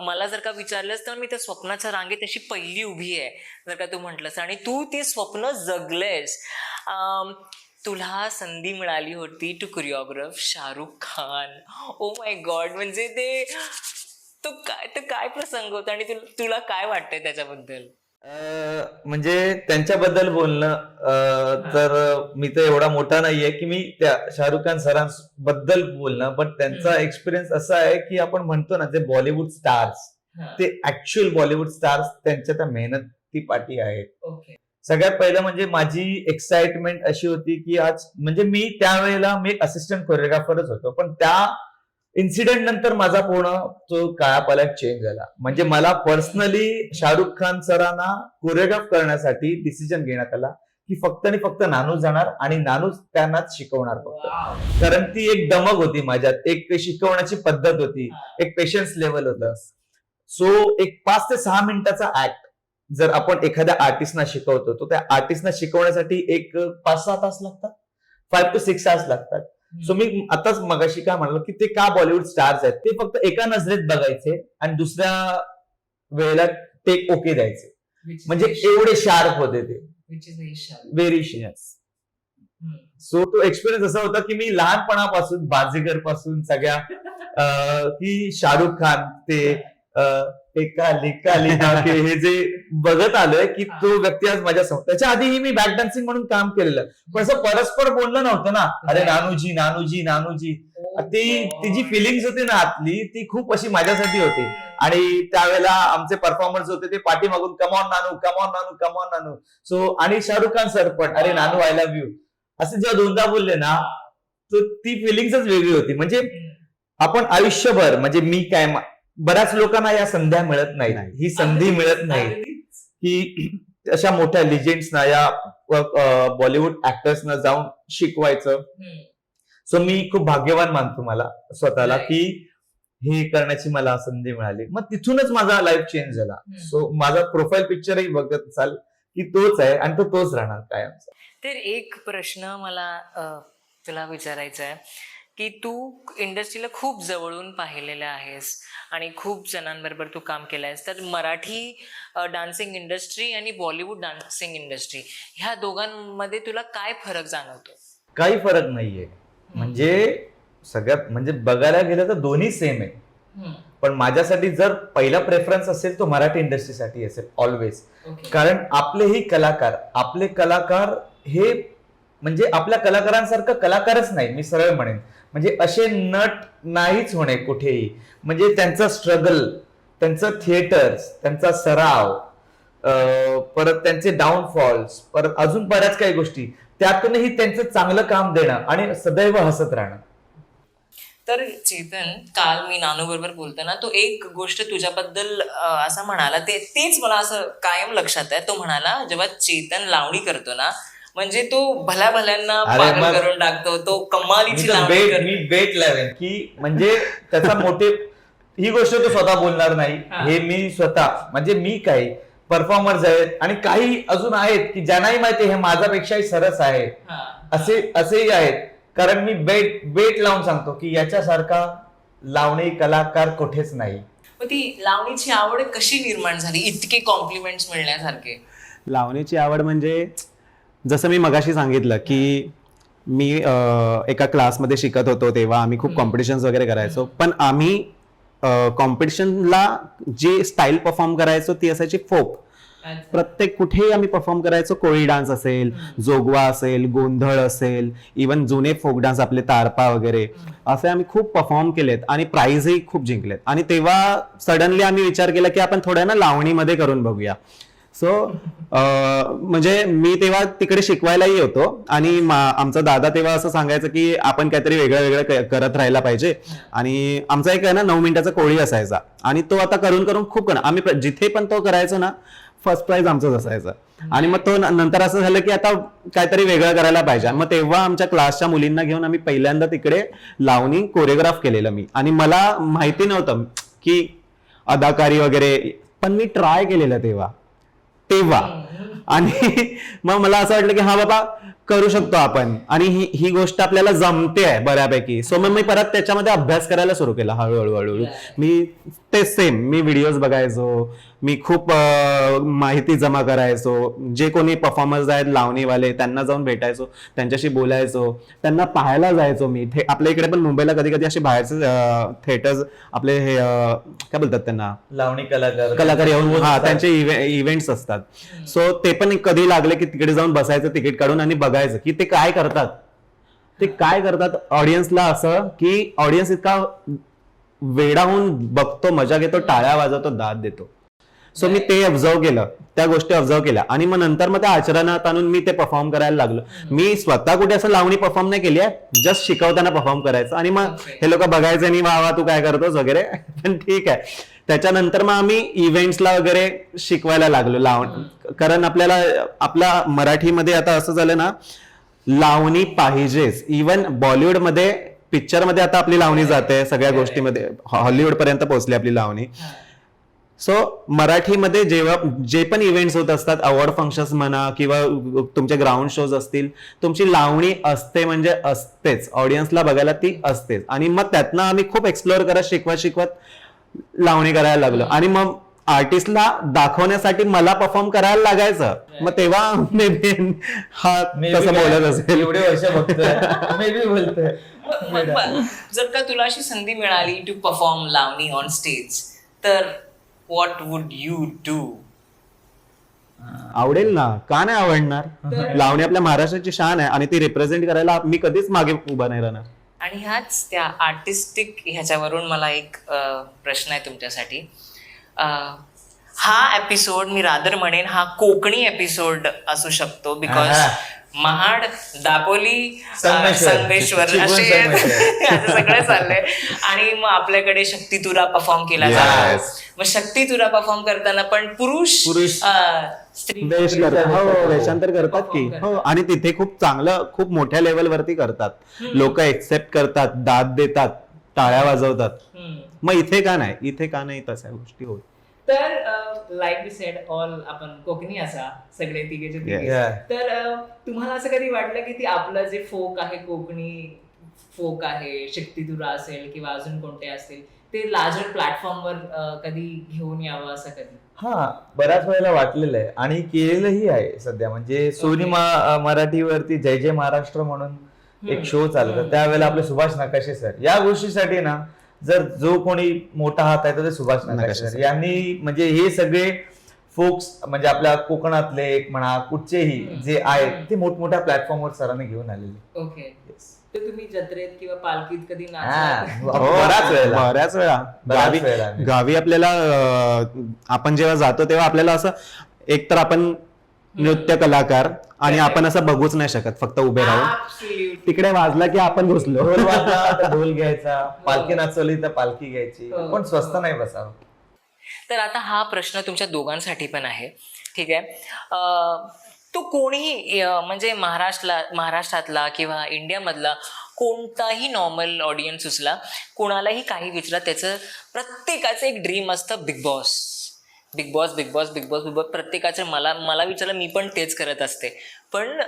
मला जर का विचारलंस तर मी त्या स्वप्नाच्या रांगेत अशी पहिली उभी आहे, जर का तू म्हटलंस, आणि तू ते स्वप्न जगलेस. तुला संधी मिळाली होती to choreograph Shahrukh Khan. Oh my god, म्हणजे तो काय प्रसंग होता आणि तुला काय वाटतंय त्याच्याबद्दल? म्हणजे त्यांच्याबद्दल बोलणं तर मी तर एवढा मोठा नाहीये की मी त्या शाहरुख खान सरांबद्दल बोलणं, पण त्यांचा एक्सपिरियन्स असा आहे की आपण म्हणतो ना, जे बॉलिवूड स्टार्स, ते ऍक्च्युअल बॉलिवूड स्टार्स त्यांच्या त्या मेहनती पाठी आहेत. ओके. सगळ्यात पहिलं म्हणजे माझी एक्साइटमेंट अशी होती की आज म्हणजे मी त्यावेळेला मी असिस्टंट कोरिओग्राफरच होतो, पण त्या इन्सिडेंट नंतर माझा पूर्ण तो कायापालट चेंज झाला. म्हणजे मला पर्सनली शाहरुख खान सरांना कोरिओग्राफ करण्यासाठी डिसिजन घेण्यात आला की फक्त आणि फक्त नानू जाणार आणि नानूच त्यांनाच शिकवणार फक्त. कारण ती एक दमक होती माझ्यात, एक शिकवण्याची पद्धत होती, एक पेशन्स लेवल होतं. सो एक 5 ते 6 मिनिटाचा ऍक्ट जर आपण एखाद्या आर्टिस्टना शिकवतो, तर त्या आर्टिस्टना शिकवण्यासाठी एक 5-6 तास लागतात, 5 to 6 तास लागतात. सो मी आताच मगाशी काय म्हणालो की ते का बॉलिवूड स्टार्स आहेत, ते फक्त एका नजरेत बघायचे आणि दुसऱ्या वेळेला टेक ओके द्यायचे, म्हणजे एवढे शार्प होते ते, व्हेरी शार्प. सो तो एक्सपिरियन्स असा होता की मी लहानपणापासून बाजीगर पासून सगळ्या की शाहरुख खान ते हे जे बघत आलोय की तो व्यक्ती आज माझ्या समोर. त्याच्या आधीही मी बॅक डान्सिंग म्हणून काम केलेलं, पण असं परस्पर बोललं नव्हतं ना, अरे नानूजी. ती जी फिलिंग्स होती ना आतली, ती खूप अशी माझ्यासाठी होती. आणि त्यावेळेला आमचे परफॉर्मर्स होते ते पाठीमागून कम ऑन नानू. सो आणि शाहरुख खान सर पण अरे नानू आय लव्ह यू असं जेव्हा दोनदा बोलले ना, तर ती फिलिंग्सच वेगळी होती. म्हणजे आपण आयुष्यभर, म्हणजे मी काय, बऱ्याच लोकांना या संध्या मिळत नाही, ही संधी मिळत नाही की अशा मोठ्या लिजेंड्सना, या बॉलिवूड ऍक्टर्सना जाऊन शिकवायचं. सो मी खूप भाग्यवान मानतो मला स्वतःला की हे करण्याची मला संधी मिळाली. मग तिथूनच माझा लाईफ चेंज झाला. सो माझा प्रोफाईल पिक्चरही बघत असाल की तोच आहे आणि तो तोच राहणार कायमचा. तर एक प्रश्न मला तुला विचारायचा आहे की तू इंडस्ट्रीला खूप जवळून पाहिलेलं आहेस आणि खूप जणांबरोबर तू काम केलं आहेस, तर मराठी डान्सिंग इंडस्ट्री आणि बॉलिवूड डान्सिंग इंडस्ट्री ह्या दोघांमध्ये तुला काय फरक जाणवतो? काही फरक नाहीये. म्हणजे सगळ्यात म्हणजे बघायला गेलं तर दोन्ही सेम आहे, पण माझ्यासाठी जर पहिला प्रेफरन्स असेल तो मराठी इंडस्ट्रीसाठी असेल ऑलवेज. कारण आपले कलाकार हे म्हणजे आपल्या कलाकारांसारखं कलाकारच नाही, मी सरळ म्हणेन. म्हणजे असे नट नाहीच होणे कुठेही. म्हणजे त्यांचा स्ट्रगल, त्यांचं थिएटर्स, त्यांचा सराव, परत त्यांचे डाऊनफॉल्स, परत अजून बऱ्याच काही गोष्टी, त्यातूनही त्यांचं चांगलं काम देणं आणि सदैव हसत राहणं. तर चेतन, काल मी नानू बरोबर बोलताना तो एक गोष्ट तुझ्याबद्दल असं म्हणाला, तेच मला असं कायम लक्षात आहे. तो म्हणाला जेव्हा चेतन लावणी करतो ना, म्हणजे तो भल्या भल्यांना अरे पागल मग- करून टाकतो, तो कमालीची मी तर लावणी करतो. मी बेट लावेन की म्हणजे त्याचा मोटिव ही गोष्ट तो स्वतः बोलणार नाही. हा. हे मी स्वतः म्हणजे मी काही परफॉर्मर्स आहेत आणि काही अजून आहेत की ज्यांनाही माहिती हे माझ्यापेक्षाही सरस आहे, हा. असेही आहेत. कारण मी बेट लावून सांगतो की याच्यासारखा लावणी कलाकार कुठेच नाही. मग ती लावणीची आवड कशी निर्माण झाली, इतके कॉम्प्लिमेंट्स मिळण्यासारखे? लावणीची आवड म्हणजे जसं मी मगाशी सांगितलं की मी एका क्लासमध्ये शिकत होतो तेव्हा आम्ही खूप कॉम्पिटिशन्स वगैरे करायचो, पण आम्ही कॉम्पिटिशनला जी स्टाईल परफॉर्म करायचो ती असायची फोक. प्रत्येक कुठेही आम्ही परफॉर्म करायचो. कोळी डान्स असेल, जोगवा असेल, गोंधळ असेल, इवन जुने फोक डान्स आपले तारपा वगैरे असे आम्ही खूप परफॉर्म केलेत आणि प्राइजही खूप जिंकलेत. आणि तेव्हा सडनली आम्ही विचार केला की आपण थोड्या ना लावणीमध्ये करून बघूया. सो म्हणजे मी तेव्हा तिकडे शिकवायलाही होतो आणि आमचा दादा तेव्हा असं सांगायचं की आपण काहीतरी वेगळं वेगळं करत राहायला पाहिजे. आणि आमचा एक आहे ना 9 मिनिटाचा कोळी असायचा आणि तो आता करून करून खूप आम्ही जिथे पण तो करायचो ना फर्स्ट प्राइज आमचंच असायचं. आणि मग तो नंतर असं झालं की आता काहीतरी वेगळं करायला पाहिजे. मग तेव्हा आमच्या क्लासच्या मुलींना घेऊन आम्ही पहिल्यांदा तिकडे लावणी कोरिओग्राफ केलेलं मी. आणि मला माहिती नव्हतं की अदाकारी वगैरे, पण मी ट्राय केलेलं तेव्हा. आणि मग मला असं वाटलं की हा बाबा करू शकतो आपण आणि ही गोष्ट आपल्याला जमते आहे बऱ्यापैकी. सो मग मी परत त्याच्यामध्ये अभ्यास करायला सुरू केला हळूहळू. मी ते सेम मी व्हिडिओज बघायचो, मी खूप माहिती जमा करायचो. जे कोणी परफॉर्मर्स आहेत लावणीवाले त्यांना जाऊन भेटायचो, त्यांच्याशी बोलायचो, त्यांना पाहायला जायचो. मी आपल्या इकडे पण मुंबईला कधी कधी असे बाहेरचे थिएटर्स आपले हे काय बोलतात त्यांना, लावणी कलाकार येऊन त्यांचे इव्हेंट्स असतात. सो ते पण कधी लागले की तिकडे जाऊन बसायचं तिकीट काढून आणि बघायचं की ते काय करतात ऑडियन्सला. असं की ऑडियन्स इतका वेडा होऊन बघतो, मजा घेतो, टाळ्या वाजवतो, दाद देतो. सो मी ते ऑब्झर्व केलं, त्या गोष्टी ऑब्झर्व केल्या आणि मग नंतर मग त्या आचरणात आणून मी ते परफॉर्म करायला लागलो. मी स्वतः कुठे असं लावणी परफॉर्म नाही केली आहे, जस्ट शिकवताना परफॉर्म करायचं आणि मग हे लोक बघायचे आणि वा तू काय करतोस वगैरे. पण ठीक आहे. त्याच्यानंतर मग आम्ही इव्हेंट्सला वगैरे शिकवायला लागलो लावणी. कारण आपल्या मराठीमध्ये आता असं झालं ना, लावणी पाहिजेच. इवन बॉलिवूडमध्ये पिक्चरमध्ये आता आपली लावणी जाते, सगळ्या गोष्टीमध्ये हॉलिवूड पर्यंत पोहोचली आपली लावणी. सो मराठीमध्ये जेव्हा जे पण इव्हेंट्स होत असतात, अवॉर्ड फंक्शन्स म्हणा किंवा तुमचे ग्राउंड शोज असतील, तुमची लावणी असते म्हणजे असतेच, ऑडियन्सला बघायला ती असतेच. आणि मग त्यातनं आम्ही खूप एक्सप्लोअर करत शिकवत लावणी करायला लागलो. आणि मग आर्टिस्टला दाखवण्यासाठी मला परफॉर्म करायला लागायचं. मग तेव्हा मे बी हा तसं बोलत असेल. एवढे वर्ष बघतोय मे बी बोलतोय. जर का तुला अशी संधी मिळाली to perform Lavani on stage, तर व्हॉट वुड यू डू? आवडेल ना, का नाही आवडणार. लावणी आपल्या महाराष्ट्राची शान आहे आणि ती रिप्रेझेंट करायला मी कधीच मागे उभा नाही राहणार. आणि ह्याच त्या आर्टिस्टिक ह्याच्यावरून मला एक प्रश्न आहे तुमच्यासाठी. हा एपिसोड मी रादर म्हणेन हा कोकणी एपिसोड असू शकतो, बिकॉज महाड, दापोली, संगमेश्वर असे सगळे चाललंय. आणि मग आपल्याकडे शक्ती तुरा परफॉर्म केला जातो. मग शक्ती तुरा परफॉर्म करताना पण पुरुष स्त्री वेषांतर करतात की हो. आणि तिथे खूप चांगलं, खूप मोठ्या लेवलवरती करतात. लोक एक्सेप्ट करतात, दाद देतात, टाळ्या वाजवतात. मग इथे का नाही तशा गोष्टी होत. तर लाईक वी सेड ऑल आपण कोकणी असा सगळे तिघेचे तिघे. तर तुम्हाला असं कधी वाटलं की ती आपलं जे फोक आहे, कोकणी फोक आहे, शक्तीतुरा असेल किंवा अजून कोणते असतील, ते लार्जर प्लॅटफॉर्मवर कधी घेऊन यावं असं कधी? हा, बऱ्याच वेळेला वाटलेलं आहे आणि केलेलंही आहे सध्या. म्हणजे सोनी मराठीवरती जय जय महाराष्ट्र म्हणून एक शो चालतो, त्यावेळेला आपले सुभाष नकाशे सर, या गोष्टीसाठी ना जर जो कोणी मोठा हात आहे तर ते सुभाष नकाशे सर यांनी, म्हणजे हे सगळे फोक्स म्हणजे आपल्या कोकणातले एक म्हणा कुठचेही जे आहेत ते मोठमोठ्या प्लॅटफॉर्मवर सरांनी घेऊन आलेले. ओके. तर तुम्ही जत्रेत किंवा पालखीत कधी बऱ्याच वेळा गावी आपल्याला आपण जेव्हा जातो तेव्हा आपल्याला असं एकतर आपण नृत्य कलाकार आणि आपण असं बघूच नाही शकत फक्त उभे राहून. तिकडे वाजला की आपण घुसलो. ढोल वाजला तर ढोल घ्यायचा, पालखी नाचवली तर पालखी घ्यायची, पण स्वस्त नाही बसावं. तर आता हा प्रश्न तुमच्या दोघांसाठी पण आहे, ठीक आहे. तो कोणीही म्हणजे महाराष्ट्रातला किंवा इंडियामधला कोणताही नॉर्मल ऑडियन्स उचला, कोणालाही काही विचारा, त्याचं प्रत्येकाचं एक ड्रीम असतं big boss. Big boss big boss big boss big boss प्रत्येकाचं. मला विचारलं, मी पण तेच करत असते. पण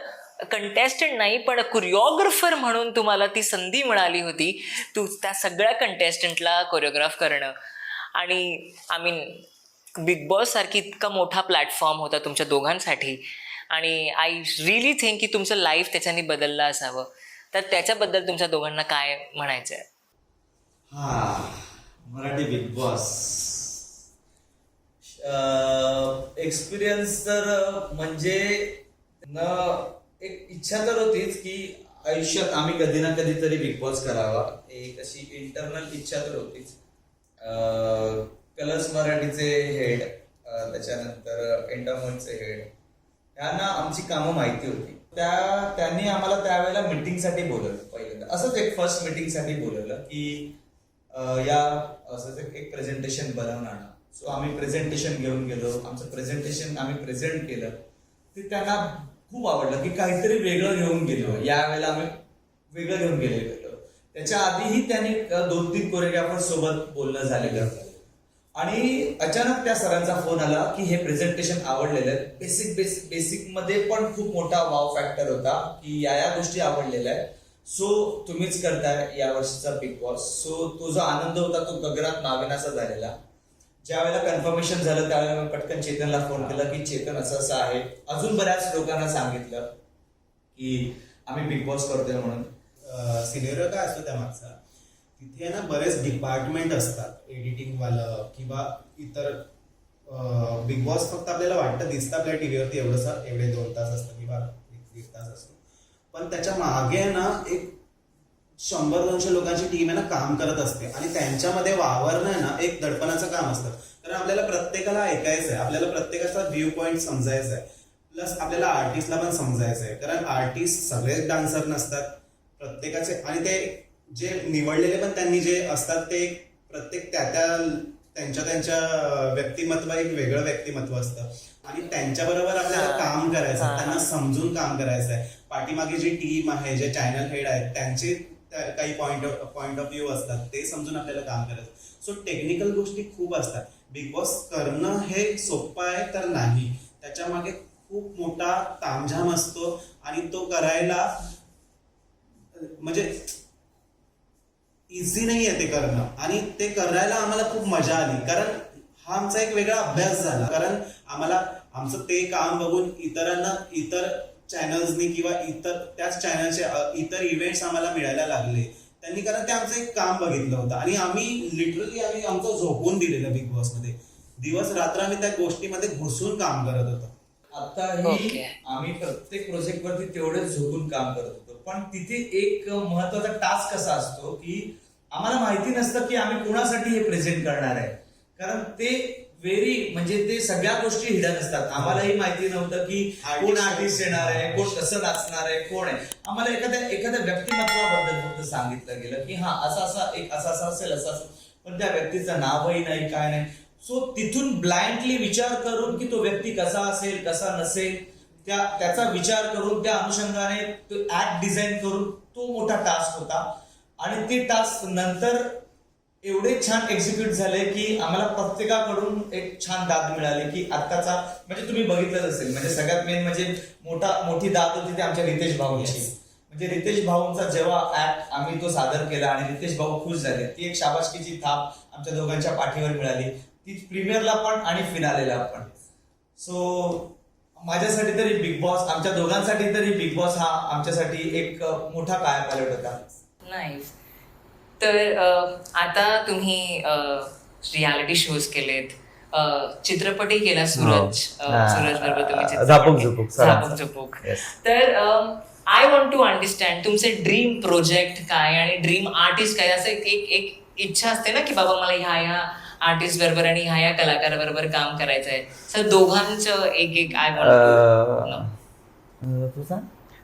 कंटेस्टंट नाही, पण कोरिओग्राफर म्हणून तुम्हाला ती संधी मिळाली होती, त्या सगळ्या कंटेस्टंटला कोरिओग्राफ करणं. आणि आय मीन बिग बॉस सारखी इतका मोठा प्लॅटफॉर्म होता तुमच्या दोघांसाठी, आणि आय रिअली थिंक की तुमचं लाईफ त्याच्याने बदललं असावं. तर त्याच्याबद्दल तुमच्या दोघांना काय म्हणायचं आहे? मराठी बिग बॉस एक्सपिरियन्स तर म्हणजे एक इच्छा तर होतीच की आयुष्यात आम्ही कधी ना कधी तरी बिग बॉस करावा, एक अशी इंटरनल इच्छा तर होतीच. कलर्स मराठीचे हेड, त्याच्यानंतर एंडोमेंटचे हेड, यांना आमची कामं माहिती होती. त्यांनी आम्हाला त्यावेळेला मीटिंगसाठी बोलवलं. पहिल्यांदा असंच एक फर्स्ट मीटिंगसाठी बोलवलं की या असंच एक प्रेझेंटेशन बनवणार. सो आम्ही प्रेझेंटेशन घेऊन गेलो. आमचं प्रेझेंटेशन आम्ही प्रेझेंट केलं. ते त्यांना खूप आवडलं की काहीतरी वेगळं घेऊन गेलो. यावेळेला आम्ही वेगळं घेऊन गेलो. त्याच्या आधीही त्यांनी 2-3 कोरिओग्राफर सोबत बोलणं झालेलं. आणि अचानक त्या सरांचा फोन आला की हे प्रेझेंटेशन आवडलेलं आहे. बेसिक मध्ये पण खूप मोठा वाव फॅक्टर होता की या गोष्टी आवडलेल्या आहेत. सो तुम्हीच करताय या वर्षीचा बिग बॉस. सो तो जो आनंद होता तो गगनात नावेनासा झालेला. ज्या वेळेला कन्फर्मेशन झालं त्यावेळेला मी पटकन चेतनला फोन केला की चेतन असं आहे. अजून बऱ्याच लोकांना सांगितलं की आम्ही बिग बॉस करतोय म्हणून. सिनेरिओ काय असतो त्या मागचा, तिथे ना बरेच डिपार्टमेंट असतात, एडिटिंगवालं किंवा इतर. बिग बॉस फक्त आपल्याला वाटतं दिसतं आपल्या टीव्हीवरती एवढे 2 तास असतं किंवा 1-1.5 तास असतो, पण त्याच्या मागे ना एक 100-200 लोकांची टीम आहे ना काम करत असते. आणि त्यांच्यामध्ये वावरणं ना एक दडपणाचं काम असतं. कारण आपल्याला प्रत्येकाला ऐकायचं आहे, आपल्याला प्रत्येकाचा व्ह्यू पॉईंट समजायचा आहे, प्लस आपल्याला आर्टिस्टला पण समजायचं आहे. कारण आर्टिस्ट सगळेच डान्सर नसतात प्रत्येकाचे. आणि ते जे निवडलेले पण त्यांनी जे असतात ते प्रत्येक त्यांच्या व्यक्तिमत्व एक वेगळं व्यक्तिमत्व असतं. आणि त्यांच्याबरोबर आपल्याला काम करायचं, त्यांना समजून काम करायचं आहे. पाठीमागे जी टीम आहे, जे चॅनल हेड आहेत, त्यांचे काही पॉइंट ऑफ व्ह्यू असतात, ते समजून आपल्याला काम करायचं. सो टेक्निकल गोष्टी खूप असतात. बिग बॉस करणं हे सोपं आहे तर नाही, त्याच्या मागे खूप मोठा तामझाम असतो. आणि तो करायला म्हणजे इझी नाही आहे ते करणं. आणि ते करायला आम्हाला खूप मजा आली, कारण हा आमचा एक वेगळा अभ्यास झाला. कारण आम्हाला आमचं ते काम बघून इतर चॅनल्सनी किंवा त्याच चॅनलचे इतर इव्हेंट्स आम्हाला मिळायला लागले त्यांनी, कारण ते आमचं एक काम बघितलं होतं. आणि आम्ही आमचं झोपून दिलेलं बिग बॉसमध्ये. दिवस रात्र आम्ही त्या गोष्टीमध्ये घुसून काम करत होतो. आताही आम्ही प्रत्येक प्रोजेक्ट वरती तेवढेच झोपून काम करत होतो. पण तिथे एक महत्वाचा टास्क कसा असतो की आम्हाला माहिती नसतं की आम्ही कोणासाठी हे प्रेझेंट करणार आहे. कारण ते म्हणजे ते सगळ्या गोष्टी हिडन असतात. आम्हालाही माहिती नव्हतं की कोण आर्टिस्ट येणार आहे, कोण कसं नाचणार आहे, कोण आहे. आम्हाला एखाद्या व्यक्तिमत्वाबद्दल फक्त सांगितलं गेलं की हा असा असेल. पण त्या व्यक्तीचं नावही नाही, काय नाही. सो तिथून ब्लाइंडली विचार करून की तो व्यक्ती कसा असेल कसा नसेल त्याचा विचार करून त्या अनुषंगाने तो ऍक्ट डिझाईन करून तो मोठा टास्क होता. आणि ते टास्क नंतर एवढे छान एक्झिक्यूट झाले की आम्हाला प्रत्येकाकडून एक छान दाद मिळाली की आत्ताचा म्हणजे तुम्ही बघितलंच असेल. म्हणजे सगळ्यात मेन म्हणजे मोठी दाद होती ती आमच्या रितेश भाऊंची. म्हणजे रितेश भाऊंचा जेव्हा ऍक्ट आम्ही तो सादर केला आणि रितेश भाऊ खुश झाले, ती एक शाबासकीची थाप आमच्या दोघांच्या पाठीवर मिळाली. ती प्रीमियरला पण आणि फिनालेला पण. सो माझ्यासाठी तरी बिग बॉस, आमच्या दोघांसाठी तरी बिग बॉस हा आमच्यासाठी एक मोठा कायापालट होता. नाईस. तर आता तुम्ही रियालिटी शोज केलेत, चित्रपटही केला सूरज बरोबर तुम्ही झापक झुपूक. तर आय वॉन्ट टू अंडरस्टँड तुमचे ड्रीम प्रोजेक्ट काय आणि ड्रीम आर्टिस्ट काय. असं एक इच्छा असते ना की बाबा मला ह्या आर्टिस्ट बरोबर आणि ह्या कलाकार बरोबर काम करायचं आहे. सर दोघांचं एक आय वॉन्ट टू.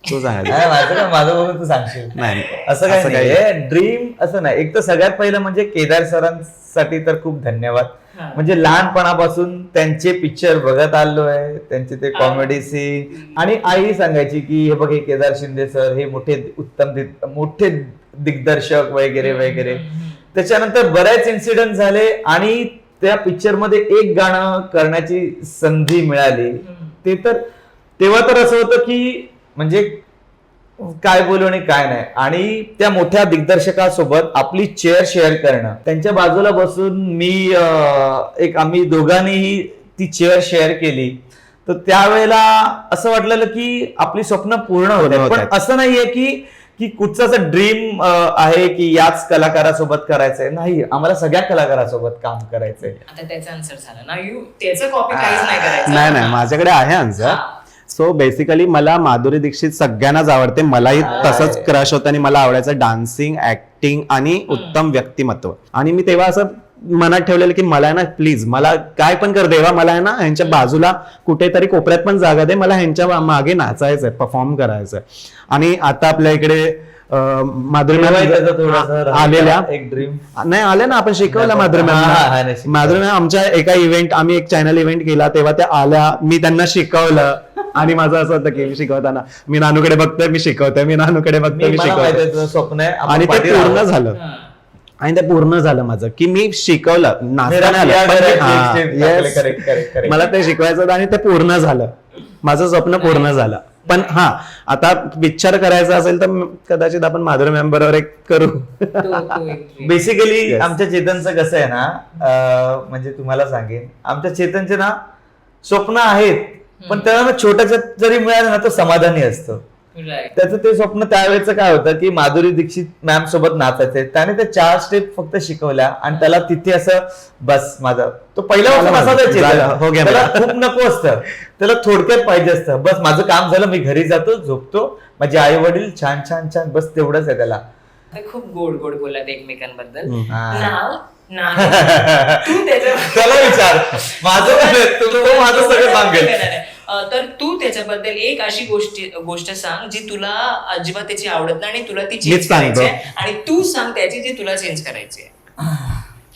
तू सांगायचं. नाही, माझं बघून तू सांगशील. नाही असं काही नाहीये. ड्रीम असं नाही. एक तर सगळ्यात पहिलं म्हणजे केदार सरांसाठी तर खूप धन्यवाद. म्हणजे लहानपणापासून त्यांचे पिक्चर बघत आलोय, त्यांचे ते कॉमेडी सीन. आणि आई सांगायची की हे बघ, हे केदार शिंदे सर हे मोठे दिग्दर्शक वगैरे वगैरे. त्याच्यानंतर बरेच इन्सिडेंट झाले आणि त्या पिक्चर मध्ये एक गाणं करण्याची संधी मिळाली. ते तर तेव्हा तर असं होतं की म्हणजे काय बोलू आणि काय नाही. आणि त्या मोठ्या दिग्दर्शकासोबत आपली चेअर शेअर करणं, त्यांच्या बाजूला बसून मी आम्ही दोघांनीही ती चेअर शेअर केली. तर त्यावेळेला असं वाटलेलं की आपली स्वप्न पूर्ण होत. पण असं नाहीये की कुठचं असं ड्रीम आहे की याच कलाकारासोबत करायचंय. नाही, आम्हाला सगळ्या कलाकारासोबत काम करायचंय. आता त्याचा आन्सर झाला ना, त्याचं कॉपी काहीच नाही करायचं. नाही, माझ्याकडे आहे आन्सर. सो बेसिकली मला माधुरी दीक्षित सगळ्यांनाच आवडते. मलाही तसंच क्रश होतं आणि मला आवडायचं डान्सिंग, ऍक्टिंग आणि उत्तम व्यक्तिमत्व. आणि मी तेव्हा असं मनात ठेवलेलं की मला ना प्लीज, मला काय पण कर देवा, मला आहे ना ह्यांच्या बाजूला कुठेतरी कोपऱ्यात पण जागा दे, मला ह्यांच्या मागे नाचायचंय, परफॉर्म करायचंय. आणि आता आपल्या इकडे माधुरी मॅम आलेल्या, एक ड्रीम नाही आल्या ना, आपण शिकवलं माधुरी मॅम आमच्या एका इव्हेंट, आम्ही एक चॅनल इव्हेंट केला तेव्हा त्या आल्या, मी त्यांना शिकवलं. आणि माझं असं होतं की शिकवताना मी नानूकडे बघतोय, मी शिकवतोय, मी नानूकडे बघतोय, मी शिकवतोय. स्वप्न आहे आणि ते पूर्ण झालं. आणि ते पूर्ण झालं माझं की मी शिकवलं, नाचताना मला ते शिकवायचं होतं आणि ते पूर्ण झालं. माझं स्वप्न पूर्ण झालं. पण आता पिक्चर करायचा असेल तर कदाचित आपण माधुरी मॅम बरोबर एक करू. बेसिकली आमच्या चेतनचं कसं आहे ना, म्हणजे तुम्हाला सांगेन, आमच्या चेतनचे ना स्वप्न आहेत, पण त्याला छोटस जरी मिळालं ना तो समाधानी असतो. त्याचं ते स्वप्न त्यावेळेचं काय होतं की माधुरी दीक्षित मॅम सोबत नाचायचे. त्याने त्या 4 स्टेप फक्त शिकवल्या आणि त्याला तिथे असं बस माझा तो पहिला त्याला खूप नको असतं, त्याला थोडक्यात पाहिजे असतं. बस माझं काम झालं, मी घरी जातो, झोपतो, माझे आई वडील छान छान छान, बस तेवढंच आहे त्याला. खूप गोड गोड बोलत एकमेकांबद्दल. त्याला विचार, माझं माझं सगळं सांगेल. तर तू त्याच्याबद्दल एक अशी गोष्ट सांग जी तुला अजिबात त्याची आवडत नाही आणि तुला ती चेंज करायची आहे, आणि तू सांग त्याची जी तुला चेंज करायची आहे.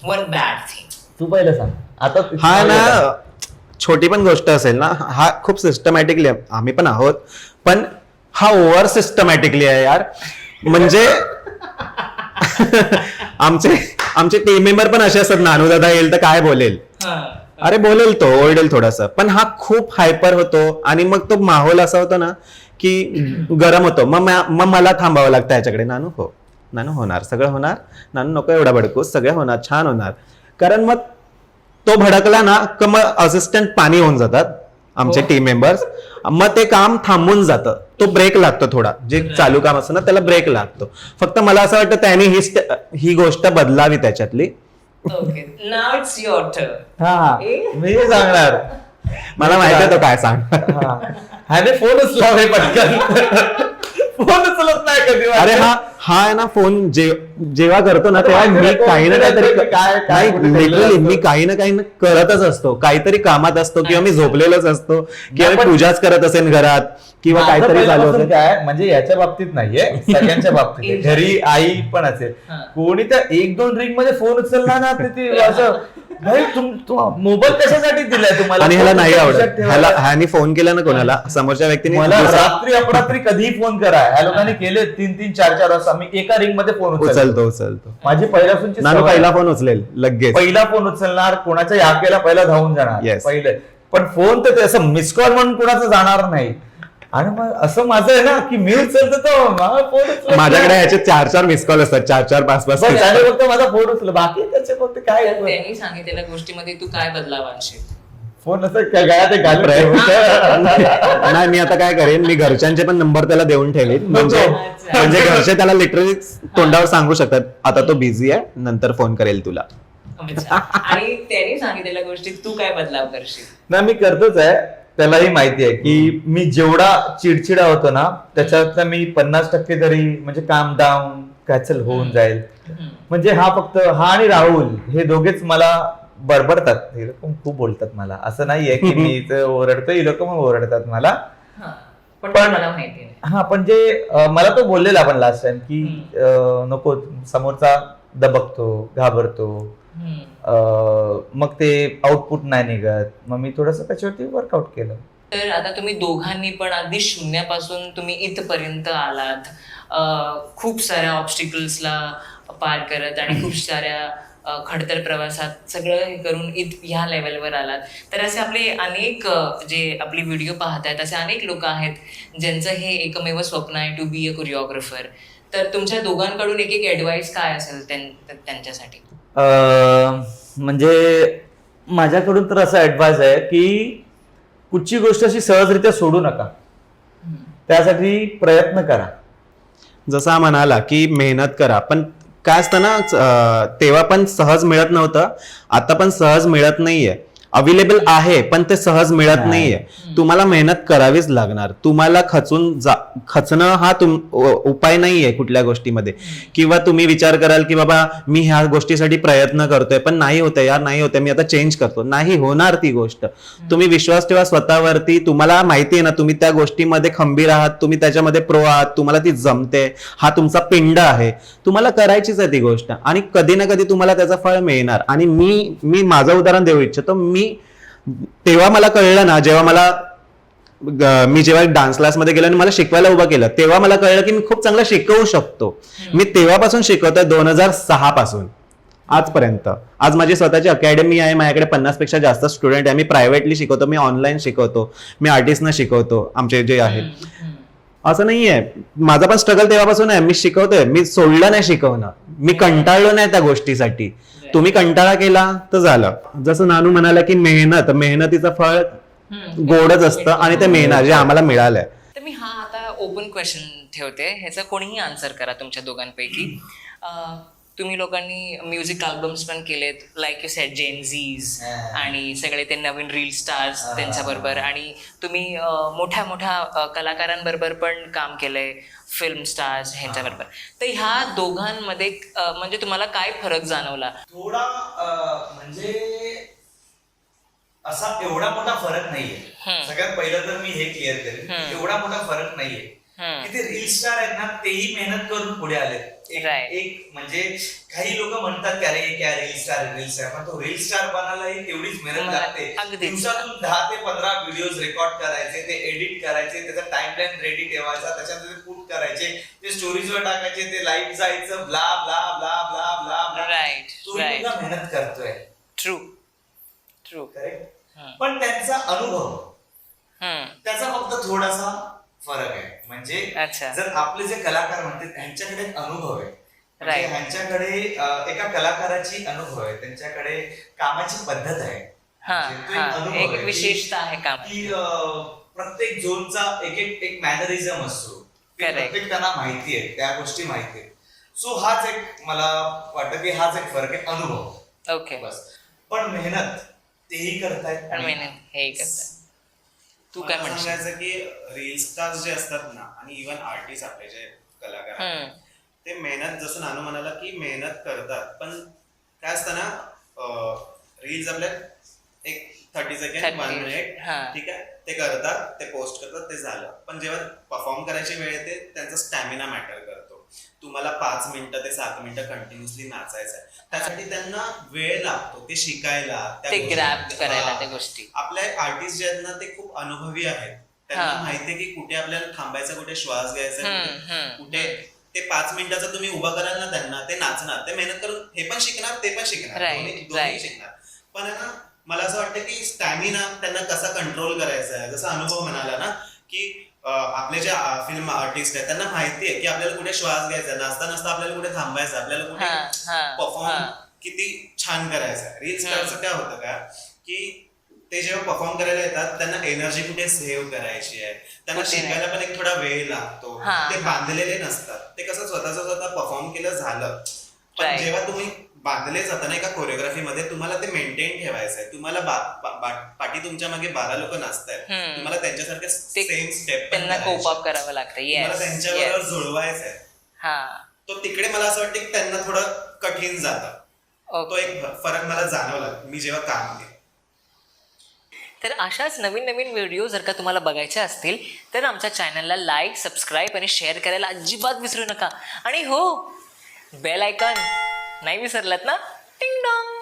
वन बॅड थिंग तू पहिलं सांग. आता हा ना, छोटी पण गोष्ट असेल ना, हा खूप सिस्टमॅटिकली आम्ही पण आहोत, पण हा ओव्हर सिस्टमॅटिकली आहे यार. म्हणजे आमचे टीम मेंबर पण असे असतात, नानू दादा येईल तर काय बोलेल, अरे बोलेल तो, ओरडेल थोडस. पण हा खूप हायपर होतो आणि मग तो माहोल असा होतो ना की गरम होतो. मग मला थांबावं लागतं याच्याकडे. नानू हो, नानू होणार, सगळं होणार, नानू नको एवढा भडकूस, सगळं होणार, छान होणार. कारण मग तो भडकला ना का मग असिस्टंट पाणी होऊन जातात आमचे टीम मेंबर्स. मग ते काम थांबून जातं, तो ब्रेक लागतो थोडा, जे चालू काम असतं ना त्याला ब्रेक लागतो. फक्त मला असं वाटतं त्याने ही गोष्ट बदलावी त्याच्यातली. Okay, now it's your turn. मी सांगणार, मला माहिती आहे तो काय सांग. ह्याने फोन उचलावे पटकन, फोन उचलत नाही कधी. अरे हा आहे ना, फोन जेव्हा करतो ना तेव्हा मी काही ना काहीतरी मी काही ना काही करतच असतो, काहीतरी कामात असतो, किंवा मी झोपलेलोच असतो, किंवा पूजाच करत असेल घरात, किंवा काहीतरी चालू असेल. काय म्हणजे याच्या बाबतीत नाहीये, सगळ्यांच्या बाबतीत. घरी आई पण असेल, कोणी त्या 1-2 रिंग मध्ये फोन उचलला ना ते असं, मोबाईल कशासाठी दिलाय तुम्हाला. आणि ह्याला नाही आवडत, ह्यानी फोन केला ना कोणाला, समोरच्या व्यक्तीने, मला रात्री अपरात्री कधीही फोन करा. ह्या लोकांनी केले 3-4 वाजता, मी एका रिंग मध्ये फोन उचलतो. माझी पहिल्यापासूनची पहिला फोन उचलेल लगेच, पहिला फोन उचलणार, कोणाच्या याकेला पहिला धावून जाणार पहिले. पण फोन तर असं मिस कॉल म्हणून कोणाचं जाणार नाही. आणि मग असं माझं आहे ना की मी उचलतो तो माझ्याकडे ह्याचे 4-4 मिस कॉल असतात, 4-4, 5-5. फक्त माझा फोन उचल, बाकी त्याचे फक्त काय. त्यांनी सांगितलेल्या गोष्टीमध्ये तू काय बदलाव आणशील? फोन असं गळ्यात घालून. नाही, मी आता काय करेन, मी घरच्यांचे पण नंबर त्याला देऊन ठेवेन, म्हणजे घरचे त्याला लिटरली तोंडावर सांगू शकतात, आता तो बिझी आहे, नंतर फोन करेल तुला. आणि त्यांनी सांगितलेल्या गोष्टीत तू काय बदलाव करशील? ना मी करतोच आहे, त्यालाही माहिती आहे की मी जेवढा चिडचिडा होतो ना त्याच्यात मी 50% तरी म्हणजे काम डाऊन कॅन्सल होऊन जाईल. म्हणजे हा फक्त हा आणि राहुल हे दोघेच मला बरबरतात. हे लोक खूप बोलतात मला, असं नाहीये की मी ओरडतोय, हे लोक मग ओरडतात मला. पण ते मला माहिती नाही. हा पण जे मला तो बोललेला आपण लास्ट टाइम की नको, समोरचा दबकतो, घाबरतो, मग ते आउटपुट नाही निघत. मग मी थोडस त्याच्यावरती वर्कआउट केलं. तर आता तुम्ही दोघांनी पण अगदी शून्यापासून तुम्ही इथपर्यंत आलात, खूप साऱ्या ऑब्स्टिकल्सला पार करत आणि खूप साऱ्या खडतर प्रवासात सगळं हे करून ह्या लेवलवर आलात. तर असे आपले अनेक जे आपली व्हिडिओ पाहत आहेत असे अनेक लोक आहेत ज्यांचं हे एकमेव स्वप्न आहे टू बी अ कोरिओग्राफर. तर तुमच्या दोघांकडून एक एक ॲडवाईस काय असेल त्यांच्यासाठी? म्हणजे माझ्याकडून तर असा ऍडवाइस आहे की कुठची गोष्ट अशी सहजरित्या सोडू नका, त्यासाठी प्रयत्न करा. जसं हा म्हणाला की मेहनत करा, पण काय असतं ना, तेव्हा पण सहज मिळत नव्हतं, आता पण सहज मिळत नाहीये. अवेलेबल आहे पण ते सहज मिळत नाहीये. तुम्हाला मेहनत करावीच लागणार. तुम्हाला खचणं हा उपाय नाहीये कुठल्या गोष्टीमध्ये. किंवा तुम्ही विचार कराल की बाबा मी ह्या गोष्टीसाठी प्रयत्न करतोय पण नाही होतंय यार, नाही होतंय, मी आता चेंज करतो. नाही होणार ती गोष्ट. तुम्ही विश्वास ठेवा स्वतःवरती. तुम्हाला माहिती आहे ना तुम्ही त्या गोष्टीमध्ये खंबीर आहात, तुम्ही त्याच्यामध्ये प्रो आहात, तुम्हाला ती जमते, हा तुमचा पिंड आहे, तुम्हाला करायचीच आहे ती गोष्ट आणि कधी ना कधी तुम्हाला त्याचं फळ मिळणार. आणि मी माझं उदाहरण देऊ इच्छितो. तेव्हा मला कळलं ना, मी जेव्हा डान्स क्लासमध्ये गेलो आणि मला शिकवायला उभं केलं, तेव्हा मला कळलं की मी खूप चांगलं शिकवू शकतो. मी तेव्हापासून शिकवतोय, 2006 पासून आजपर्यंत. आज माझी स्वतःची अकॅडमी आहे, माझ्याकडे 50 पेक्षा जास्त स्टुडंट आहे. मी प्रायव्हेटली शिकवतो, मी ऑनलाईन शिकवतो, मी आर्टिस्टना शिकवतो आमचे जे आहेत. असं नाहीये, माझा पण स्ट्रगल तेव्हापासून आहे. मी शिकवतोय, मी सोडलं नाही शिकवणं, मी कंटाळलो नाही त्या गोष्टीसाठी. तुम्ही कंटाळा केला तर झालं. जसं नानू म्हणाला की मेहनतीचं फळ गोडच असतं आणि ते मेहनत जे आम्हाला मिळालंय. तर मी हा आता ओपन क्वेश्चन ठेवते, ह्याचा कोणीही आन्सर करा तुमच्या दोघांपैकी. तुम्ही लोकांनी म्युझिक अल्बम्स पण केलेत, लाईक यू सेड जेन झीज आणि सगळे ते नवीन रील स्टार्स त्यांच्याबरोबर, आणि तुम्ही मोठ्या मोठ्या कलाकारांबरोबर पण काम केलंय, फिल्म स्टार्स ह्यांच्याबरोबर. तर ह्या दोघांमध्ये म्हणजे तुम्हाला काय फरक जाणवला? थोडा म्हणजे असा एवढा मोठा फरक नाहीये. सगळ्यात पहिलं तर मी हे क्लिअर करेन, एवढा मोठा फरक नाहीये की ते रील स्टार आहेत ना तेही मेहनत करून पुढे आले. एक म्हणजे काही लोक म्हणतात की अरे क्या रील स्टार, पण तो रील स्टार बनायलाही तेवढीच मेहनत लागते. दिवसातून 10 ते 15 व्हिडिओज रेकॉर्ड करायचे, ते एडिट करायचे, त्याचा टाइमलाईन रेडी ठेवायचा, त्याच्यामध्ये पुट करायचे, ते स्टोरीजवर टाकायचे, ते लाईव्ह जायचं, blah blah blah blah blah blah. तो मेहनत करतोय. True correct. पण त्यांचा अनुभव, त्याचा फक्त थोडासा फरक आहे. म्हणजे जर आपले जे कलाकार म्हणते त्यांच्याकडे एक अनुभव आहे, म्हणजे ह्यांच्याकडे एका कलाकाराची अनुभव आहे, त्यांच्याकडे कामाची पद्धत आहे, एक विशेषता आहे काम की प्रत्येक झोनचा एक मॅनरिझम असतो, प्रत्येक त्यांना माहिती आहे, त्या गोष्टी माहिती आहेत. सो हाच एक मला वाटतं की हाच एक फरक आहे, अनुभव. ओके, बस. पण मेहनत तेही करतायत आणि मेहनत हेही करतायत. तू काय सांगायचं की रील स्टार्स जे असतात ना आणि इव्हन आर्टिस्ट आपले जे कलाकार आहेत, ते मेहनत, जसं नानू म्हणाला की मेहनत करतात, पण काय असतं ना, रील्स आपल्या एक 30 सेकंड 1 मिनिट ठीक आहे ते करतात, ते पोस्ट करतात, ते झालं. पण जेव्हा परफॉर्म करायची वेळ येते त्यांचा स्टॅमिना मॅटर करतो. तुम्हाला 5 मिनिटं ते 7 मिनिटं कंटिन्युअसली नाचायचं आहे, त्यासाठी त्यांना वेळ लागतो ते शिकायला, ते ग्रॅब करायला त्या गोष्टी. आपले आर्टिस्ट जे आहेत ना ते खूप अनुभवी आहेत, त्यांना माहितीये की कुठे आपल्याला थांबायचा, कुठे श्वास घ्यायचा, कुठे ते 5 मिनिटाचं तुम्ही उभं कराल ना त्यांना, ते नाचणार, ते मेहनत करून हे पण शिकणार, ते पण शिकणार, दोन्ही शिकणार. पण ना मला असं वाटतं की स्टॅमिना त्यांना कसा कंट्रोल करायचा आहे. जसा अनुभव म्हणाला ना की आपले जे फिल्म आर्टिस्ट आहेत त्यांना माहिती आहे की आपल्याला कुठे श्वास घ्यायचा, नाचता नाचता आपल्याला कुठे थांबायचं, आपल्याला कुठे परफॉर्म किती छान करायचं. रील स्टारचं काय होतं का की ते जेव्हा परफॉर्म करायला येतात त्यांना एनर्जी कुठे सेव्ह करायची आहे, त्यांना शिकायला पण एक थोडा वेळ लागतो, ते बांधलेले नसतात. ते कसं स्वतः परफॉर्म केलं झालं, पण जेव्हा तुम्ही बांधले जाताना एका कोरिओग्राफीमध्ये तुम्हाला ते मेंटेन ठेवायचं आहे. तुम्हाला पाठी तुमच्या मागे 12 लोक नाचतायत, तुम्हाला त्यांच्यासारखे सेम स्टेप त्यांना कोप अप करावं लागतं, तुम्हाला त्यांच्याबरोबर जुळवायचं आहे. तो तिकडे मला असं वाटतं की त्यांना थोडं कठीण जातं. तो एक फरक मला जाणवला मी जेव्हा काम केलं. तर अशाच नवीन नवीन व्हिडिओ जर का तुम्हाला बघायचे असतील तर आमच्या चॅनलला लाईक, सबस्क्राईब आणि शेअर करायला अजिबात विसरू नका. आणि हो, बेल आयकॉन नाही विसरलात ना? टिंग डॉंग.